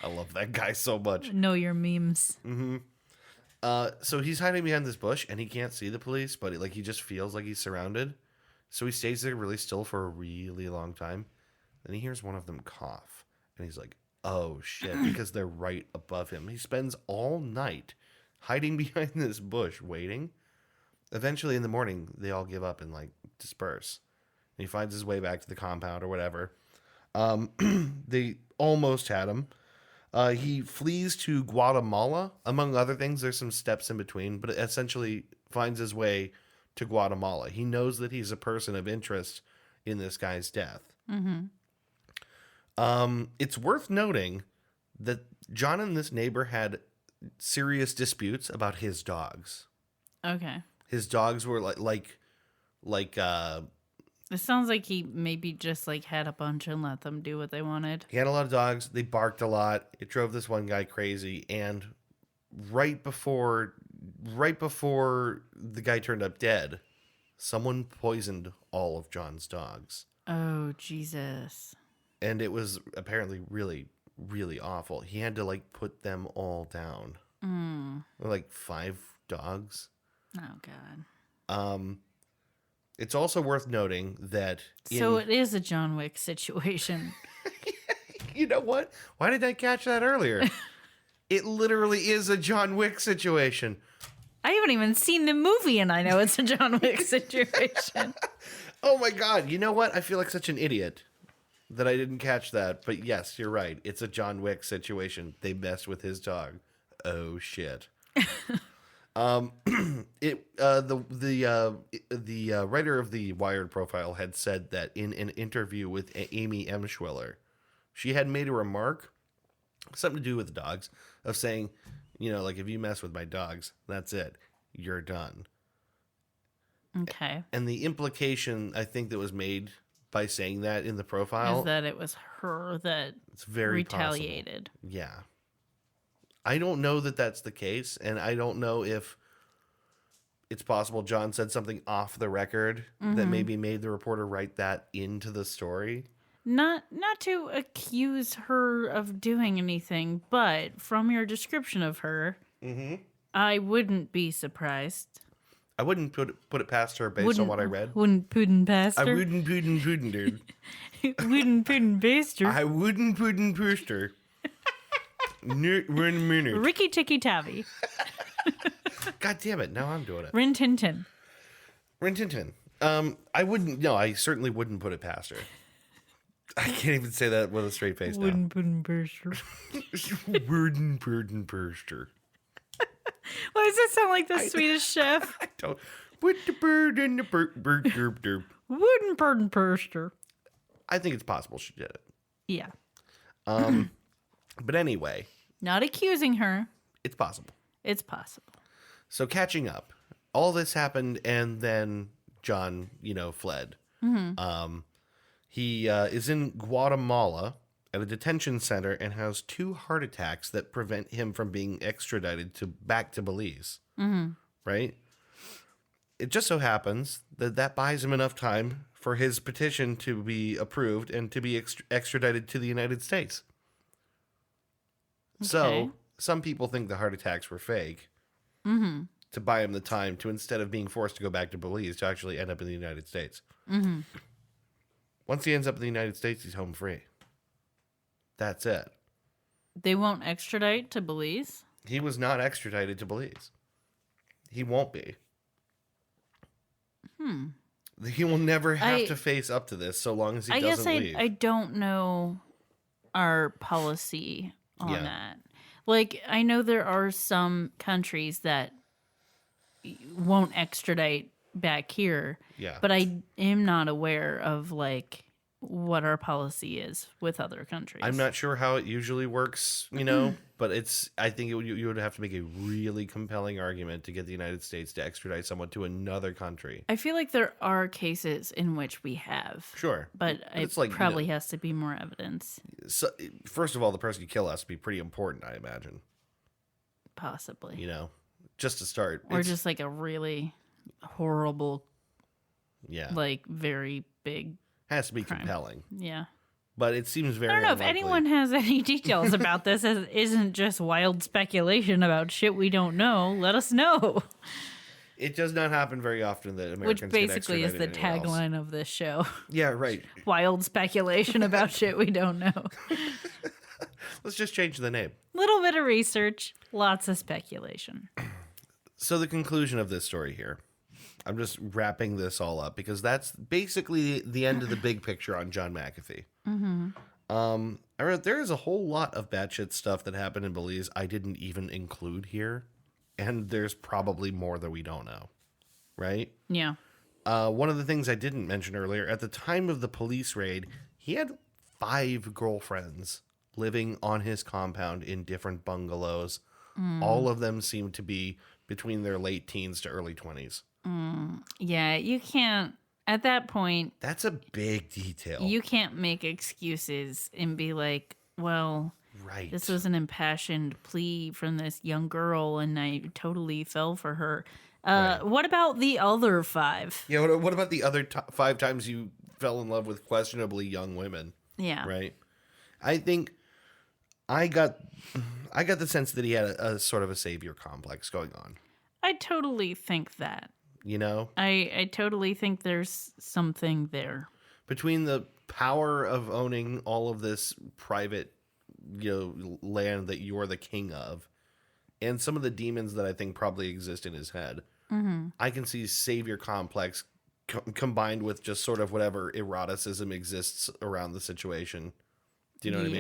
I love that guy so much. Know your memes. So he's hiding behind this bush, and he can't see the police, but he just feels like he's surrounded. So he stays there really still for a really long time. Then he hears one of them cough, and he's like, "Oh shit!" Because they're right above him. He spends all night hiding behind this bush, waiting. Eventually, in the morning, they all give up and disperse. And he finds his way back to the compound or whatever. They almost had him. He flees to Guatemala, among other things. There's some steps in between, but essentially finds his way to Guatemala. He knows that he's a person of interest in this guy's death. It's worth noting that John and this neighbor had serious disputes about his dogs. Okay. His dogs were It sounds like he maybe just had a bunch and let them do what they wanted. he had a lot of dogs. They barked a lot. It drove this one guy crazy. And right before the guy turned up dead, someone poisoned all of John's dogs. Oh, Jesus. And it was apparently really, really awful. He had to like put them all down. Like 5 dogs. Oh, God. It's also worth noting that So it is a John Wick situation. You know what? Why did I catch that earlier? It literally is a John Wick situation. I haven't even seen the movie and I know it's a John Wick situation. Oh my God. You know what? I feel like such an idiot that I didn't catch that. But yes, you're right. It's a John Wick situation. They messed with his dog. Oh shit. The writer of the Wired profile had said that in an interview with Amy Emschwiller, she had made a remark, something to do with dogs, of saying, you know, like, if you mess with my dogs, that's it. You're done. Okay. And the implication, I think, that was made by saying that in the profile is that it was her that it's very retaliated. Possible. Yeah. I don't know that that's the case, and I don't know if it's possible John said something off the record that maybe made the reporter write that into the story. Not to accuse her of doing anything, but from your description of her, I wouldn't be surprised. I wouldn't put it past her based on what I read. Wouldn't put it past her. I wouldn't put it, dude. Wouldn't put it past her. I wouldn't put it past her. We're in a minute. Ricky Tikki Tavi. God damn it! Now I'm doing it. Rin Tin Tin. Rin Tin Tin. I wouldn't. No, I certainly wouldn't put it past her. I can't even say that with a straight face now. Wouldn't put it past her. Wouldn't put it past her. Why does that sound like the Swedish chef? I don't. Put the bird in the bird. Wouldn't put it past her. I think it's possible she did it. Yeah. But anyway. Not accusing her. It's possible. It's possible. So catching up, all this happened, and then John, fled. He is in Guatemala at a detention center and has 2 heart attacks that prevent him from being extradited back to Belize. Right? It just so happens that buys him enough time for his petition to be approved and to be extradited to the United States. Okay. So some people think the heart attacks were fake to buy him the time to, instead of being forced to go back to Belize, to actually end up in the United States. Once he ends up in the United States, he's home free. That's it. They won't extradite to Belize? He was not extradited to Belize. He won't be. He will never have to face up to this so long as he doesn't leave. I don't know our policy on that. Like, I know there are some countries that won't extradite back here. Yeah. But I am not aware of, like, what our policy is with other countries. I'm not sure how it usually works, but I think you would have to make a really compelling argument to get the United States to extradite someone to another country. I feel like there are cases in which we have. Sure. But it probably has to be more evidence. So, first of all, the person you kill has to be pretty important, I imagine. Possibly. Just to start. Or just like a really horrible, like very big has to be crime. Compelling. Yeah. But it seems very I don't know unlikely. if anyone has any details about this that isn't just wild speculation about shit we don't know. Let us know. It does not happen very often that Americans Which basically is the tagline of this show. Yeah, right. Wild speculation about shit we don't know. Let's just change the name. Little bit of research, lots of speculation. So the conclusion of this story here. I'm just wrapping this all up because that's basically the end of the big picture on John McAfee. I wrote there is a whole lot of batshit stuff that happened in Belize I didn't even include here, and there's probably more that we don't know, right? Yeah. One of the things I didn't mention earlier, at the time of the police raid, he had 5 girlfriends living on his compound in different bungalows. All of them seemed to be between their late teens to early 20s. Yeah, you can't, at that point... That's a big detail. You can't make excuses and be like, well, this was an impassioned plea from this young girl and I totally fell for her. What about the other 5? Yeah, what about the other 5 times you fell in love with questionably young women. Yeah. Right. I think I got the sense that he had a sort of a savior complex going on. I totally think that. You know? I totally think there's something there. Between the power of owning all of this private, land that you're the king of, and some of the demons that I think probably exist in his head, I can see savior complex combined with just sort of whatever eroticism exists around the situation. Do you know what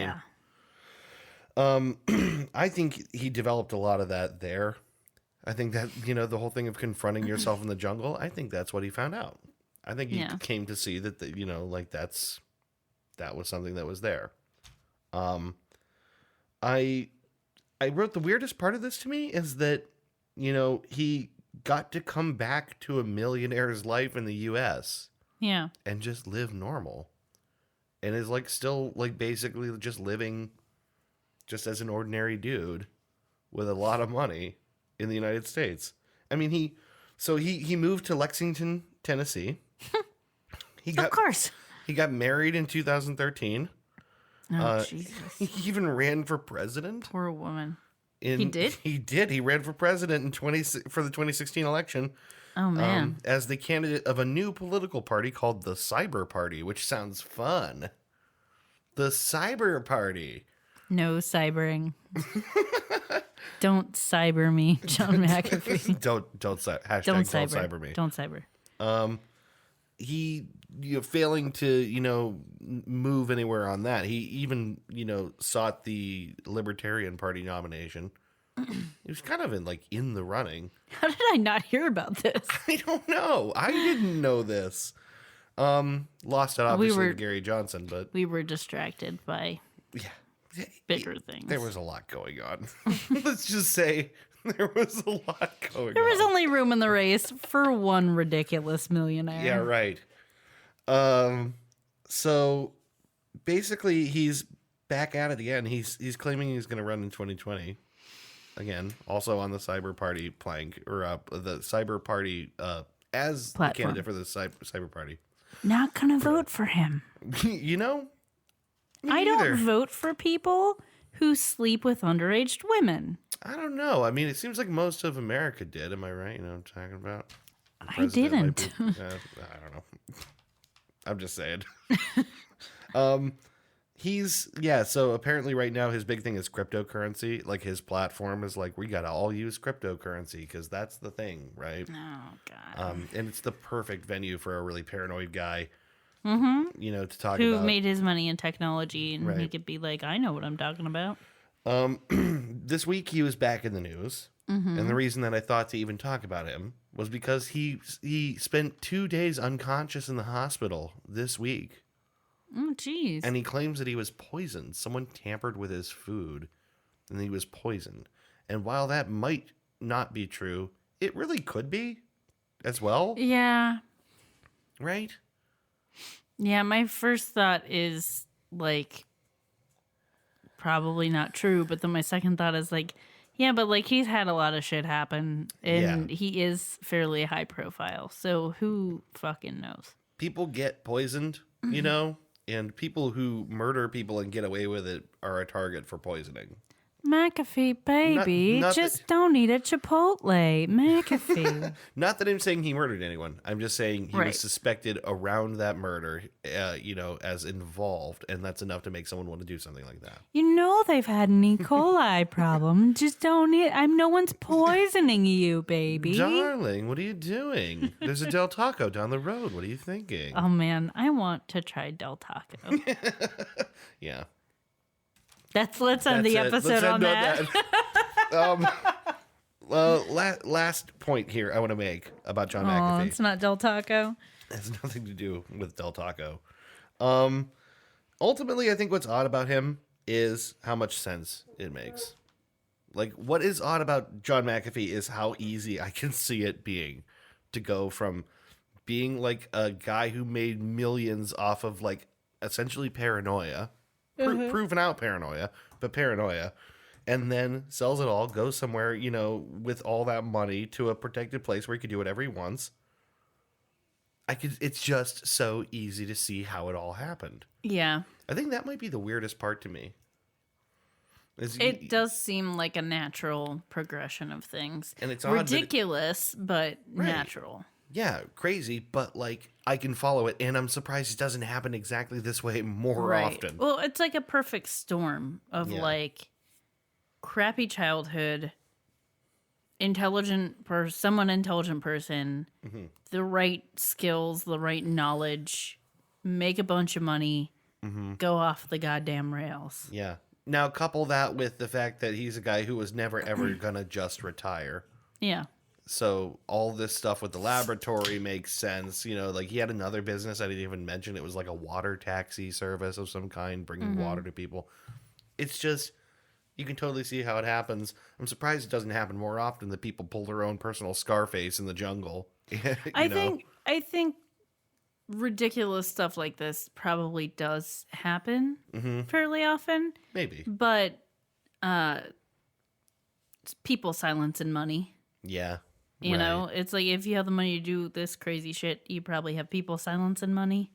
I mean? I think he developed a lot of that there. I think that, the whole thing of confronting yourself in the jungle, I think that's what he found out. I think he came to see that, that was something that was there. I wrote the weirdest part of this to me is that, he got to come back to a millionaire's life in the U.S. Yeah. And just live normal. And is still basically just living just as an ordinary dude with a lot of money in the United States. I mean, he moved to Lexington, Tennessee. Of course. He got married in 2013. Oh, Jesus. He even ran for president. Poor woman. He did? He did. He ran for president for the 2016 election. Oh, man. As the candidate of a new political party called the Cyber Party, which sounds fun. The Cyber Party. No cybering. Don't cyber me, John McAfee. Don't hashtag don't cyber me. Don't cyber. He failing to move anywhere on that. He even sought the Libertarian Party nomination. He was kind of in the running. How did I not hear about this? I don't know. I didn't know this. Lost it obviously to Gary Johnson, but we were distracted by bigger things. There was a lot going on. Let's just say there was a lot going on. There was only room in the race for one ridiculous millionaire. Yeah, right. So basically he's back at it again. He's claiming he's going to run in 2020 again, also on the Cyber Party plank, or the Cyber Party as the candidate for the Cyber Party. Not going to vote for him. I don't vote for people who sleep with underage women. I don't know. I mean, it seems like most of America did. Am I right? You know what I'm talking about? I didn't. I don't know. I'm just saying. So apparently right now his big thing is cryptocurrency. Like his platform is we got to all use cryptocurrency because that's the thing, right? Oh, God. And it's the perfect venue for a really paranoid guy. Mm-hmm. To talk about. Who made his money in technology, and he could be like, I know what I'm talking about. This week he was back in the news, and the reason that I thought to even talk about him was because he spent 2 days unconscious in the hospital this week. Oh, jeez. And he claims that he was poisoned. Someone tampered with his food, and he was poisoned. And while that might not be true, it really could be as well. Yeah. Right? Yeah, my first thought is, probably not true, but then my second thought is, yeah, but, he's had a lot of shit happen, and he is fairly high profile, so who fucking knows? People get poisoned, and people who murder people and get away with it are a target for poisoning. McAfee, baby, just don't eat at Chipotle. McAfee. Not that I'm saying he murdered anyone. I'm just saying he was suspected around that murder, as involved, and that's enough to make someone want to do something like that. They've had an E. coli problem. Just don't eat. No one's poisoning you, baby. Darling, what are you doing? There's a Del Taco down the road. What are you thinking? Oh, man, I want to try Del Taco. Yeah. Let's end the episode on that. Well, last point here I want to make about John McAfee. It's not Del Taco. It has nothing to do with Del Taco. Ultimately, I think what's odd about him is how much sense it makes. What is odd about John McAfee is how easy I can see it being to go from being a guy who made millions off of essentially paranoia. Proven out paranoia, but paranoia, and then sells it all, goes somewhere, with all that money to a protected place where he can do whatever he wants, It's just so easy to see how it all happened. Yeah. I think that might be the weirdest part to me. It does seem like a natural progression of things. And it's odd ridiculous, but natural. Yeah, crazy, but like I can follow it, and I'm surprised it doesn't happen exactly this way more often. Well, it's like a perfect storm of like crappy childhood, someone intelligent person, the right skills, the right knowledge, make a bunch of money, go off the goddamn rails. Yeah. Now couple that with the fact that he's a guy who was never ever gonna just retire. Yeah. So all this stuff with the laboratory makes sense. You know, like he had another business I didn't even mention. It was like a water taxi service of some kind, bringing water to people. It's just, you can totally see how it happens. I'm surprised it doesn't happen more often that people pull their own personal Scarface in the jungle. I think ridiculous stuff like this probably does happen fairly often. Maybe. But it's people, silence, and money. Yeah. You know, it's like if you have the money to do this crazy shit, you probably have people, silence, and money.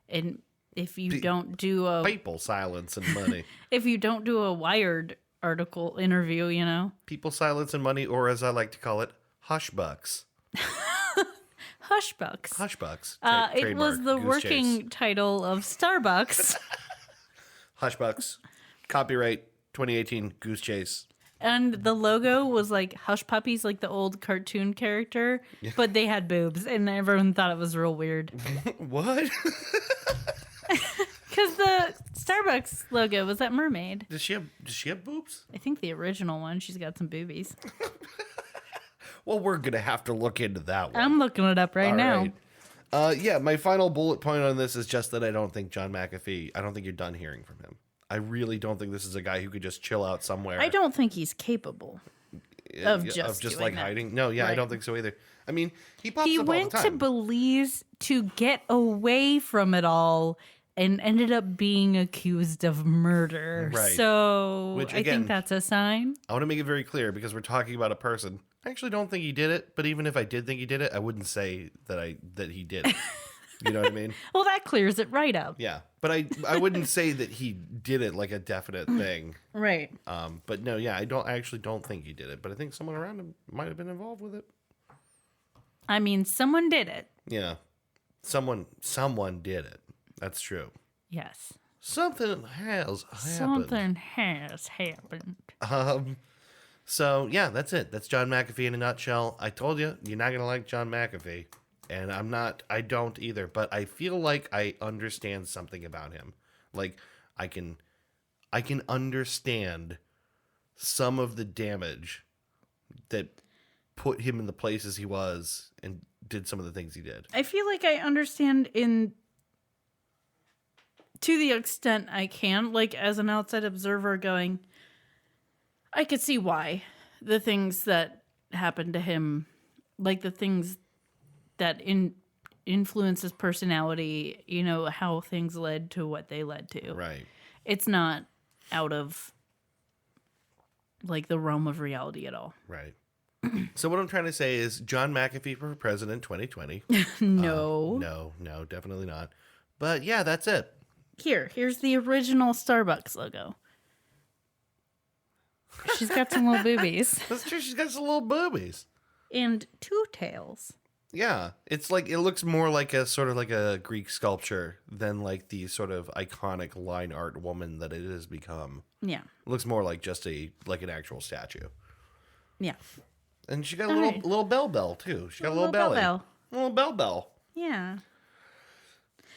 And if you don't do a... People, silence, and money. If you don't do a Wired article interview, you know. People, silence, and money, or as I like to call it, hush bucks. Hush bucks. Hush bucks. It was the working title of Starbucks. Hush bucks. Copyright 2018 Goose Chase. And the logo was like Hush Puppies, like the old cartoon character, but they had boobs, and everyone thought it was real weird. What? Because the Starbucks logo was that mermaid. Does she have boobs? I think the original one, she's got some boobies. Well, we're gonna have to look into that one. I'm looking it up right now. Right. Yeah, my final bullet point on this is just that I don't think John McAfee. I don't think you're done hearing from him. I really don't think this is a guy who could just chill out somewhere. I don't think he's capable of just like that. hiding. No, yeah, right. I don't think so either. I mean, he pops up all the time. He went to Belize to get away from it all and ended up being accused of murder. Right. So which, again, I think that's a sign. I want to make it very clear because we're talking about a person. I actually don't think he did it, but even if I did think he did it, I wouldn't say that he did it. You know what I mean? Well, that clears it right up. Yeah, but I wouldn't say that he did it like a definite thing. Right. But no, yeah, I actually don't think he did it, but I think someone around him might have been involved with it. I mean, someone did it. Yeah. Someone did it. That's true. Yes. Something has happened. Something has happened. So yeah, that's it. That's John McAfee in a nutshell. I told you, you're not gonna like John McAfee. And I don't either, but I feel like I understand something about him. Like I can understand some of the damage that put him in the places he was and did some of the things he did. I feel like I understand to the extent I can, like as an outside observer going, I could see why the things that happened to him, like the things that influence his personality, you know, how things led to what they led to. Right. It's not out of, like, the realm of reality at all. Right. So what I'm trying to say is John McAfee for president 2020. No. No, definitely not. But, yeah, that's it. Here's the original Starbucks logo. She's got some little boobies. That's true. She's got some little boobies. And two tails. Yeah, it's like it looks more like a sort of like a Greek sculpture than like the sort of iconic line art woman that it has become. Yeah, it looks more like just an actual statue. Yeah, and she got a little bell too. She got a little belly, a little bell. Yeah.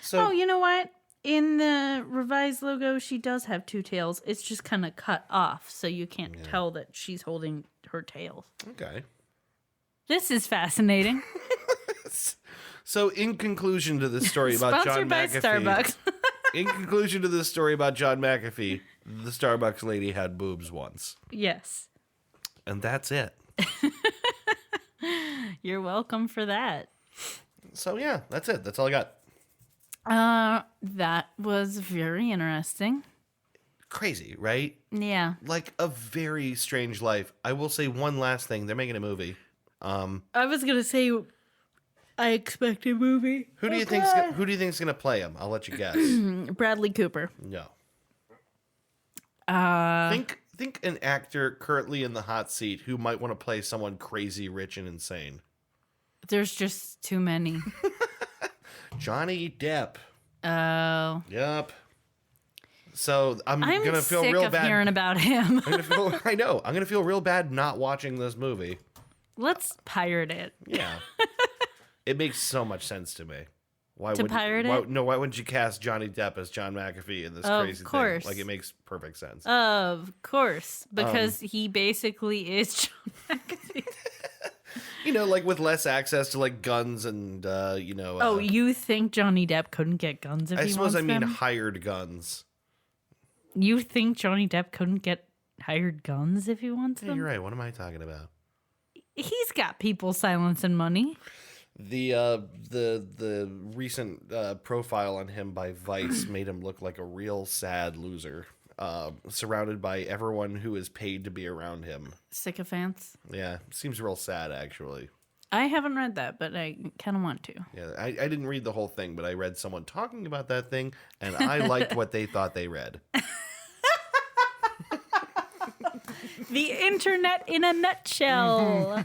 So you know what? In the revised logo, she does have two tails. It's just kind of cut off, so you can't tell that she's holding her tail. Okay. This is fascinating. So, in conclusion to this story about John McAfee, Starbucks. In conclusion to this story about John McAfee, the Starbucks lady had boobs once. Yes. And that's it. You're welcome for that. So yeah, that's it. That's all I got. That was very interesting. Crazy, right? Yeah. Like a very strange life. I will say one last thing. They're making a movie. I was gonna say, I expect a movie. Who do you think's gonna play him? I'll let you guess. Bradley Cooper. No. Think an actor currently in the hot seat who might want to play someone crazy, rich, and insane. There's just too many. Johnny Depp. Oh. Yep. So I'm gonna feel sick real of bad hearing about him. I know. I'm gonna feel real bad not watching this movie. Let's pirate it. Yeah. It makes so much sense to me. Why wouldn't you cast Johnny Depp as John McAfee in this crazy thing? Like, it makes perfect sense. Of course, because he basically is John McAfee. Like with less access to like guns and you think Johnny Depp couldn't get guns if he wants them? I mean hired guns. You think Johnny Depp couldn't get hired guns if he wants them? You're right. What am I talking about? He's got people silencing money. The recent profile on him by Vice made him look like a real sad loser, surrounded by everyone who is paid to be around him. Sycophants. Yeah, seems real sad actually. I haven't read that, but I kind of want to. Yeah, I didn't read the whole thing, but I read someone talking about that thing, and I liked what they thought they read. The internet in a nutshell.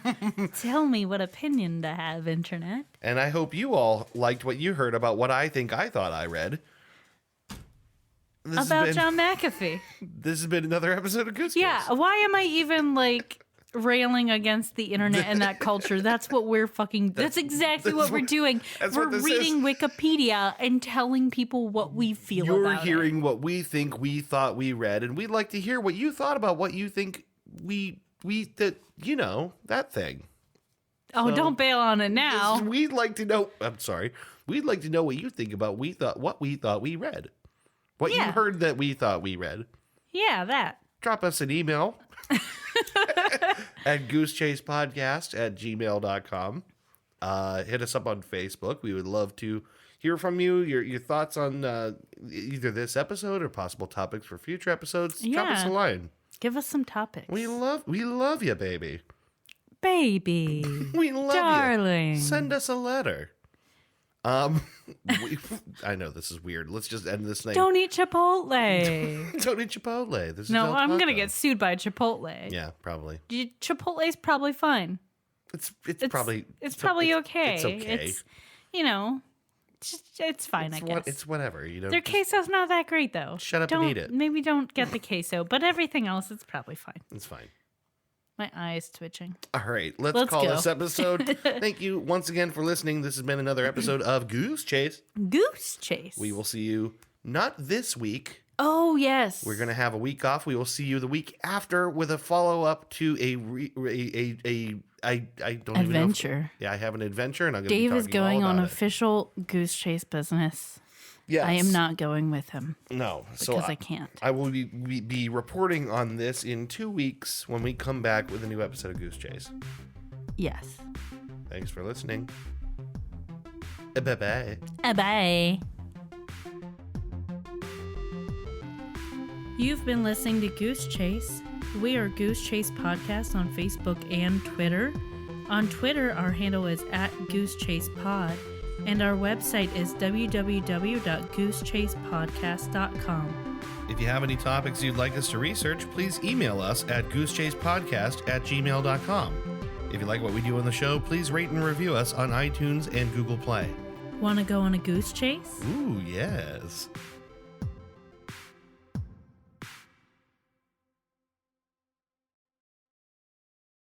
Tell me what opinion to have, internet. And I hope you all liked what you heard about what I thought I read. John McAfee. This has been another episode of Goose Case. Yeah, why am I even railing against the internet and that culture? That's what we're that's exactly what we're doing. We're reading Wikipedia and telling people what we feel about it. You're hearing what we think we thought we read, and we'd like to hear what you thought about what you think that thing. Oh, so, don't bail on it now. We'd like to know. I'm sorry. We'd like to know what you think about what we thought we read. What you heard that we thought we read. Yeah, that. Drop us an email at goosechasepodcast@gmail.com. Hit us up on Facebook. We would love to hear from you, your thoughts on either this episode or possible topics for future episodes. Yeah. Drop us a line. Give us some topics. We love you, baby. Baby. We love darling. You. Send us a letter. I know this is weird. Let's just end this thing. Don't eat Chipotle. Don't eat Chipotle. This is I'm going to get sued by Chipotle. Yeah, probably. Chipotle's probably fine. It's probably okay. It's okay. It's fine, I guess. It's whatever. Their queso's not that great, though. Shut up and eat it. Maybe don't get the queso, but everything else, it's probably fine. It's fine. My eye is twitching. All right, let's call this episode. Thank you once again for listening. This has been another episode of Goose Chase. Goose Chase. We will see you not this week. Oh, yes. We're going to have a week off. We will see you the week after with a follow-up to I don't adventure. Even know I have an adventure, and I'm going to Dave be is going all on about official Goose Chase business. Yes. I am not going with him. No, because I can't. I will be reporting on this in 2 weeks when we come back with a new episode of Goose Chase. Yes. Thanks for listening. Bye-bye. Bye. You've been listening to Goose Chase. We are Goose Chase Podcast on Facebook and Twitter. On Twitter, our handle is @GooseChasePod, and our website is www.goosechasepodcast.com. If you have any topics you'd like us to research, please email us at goosechasepodcast@gmail.com. If you like what we do on the show, please rate and review us on iTunes and Google Play. Want to go on a goose chase? Ooh, yes.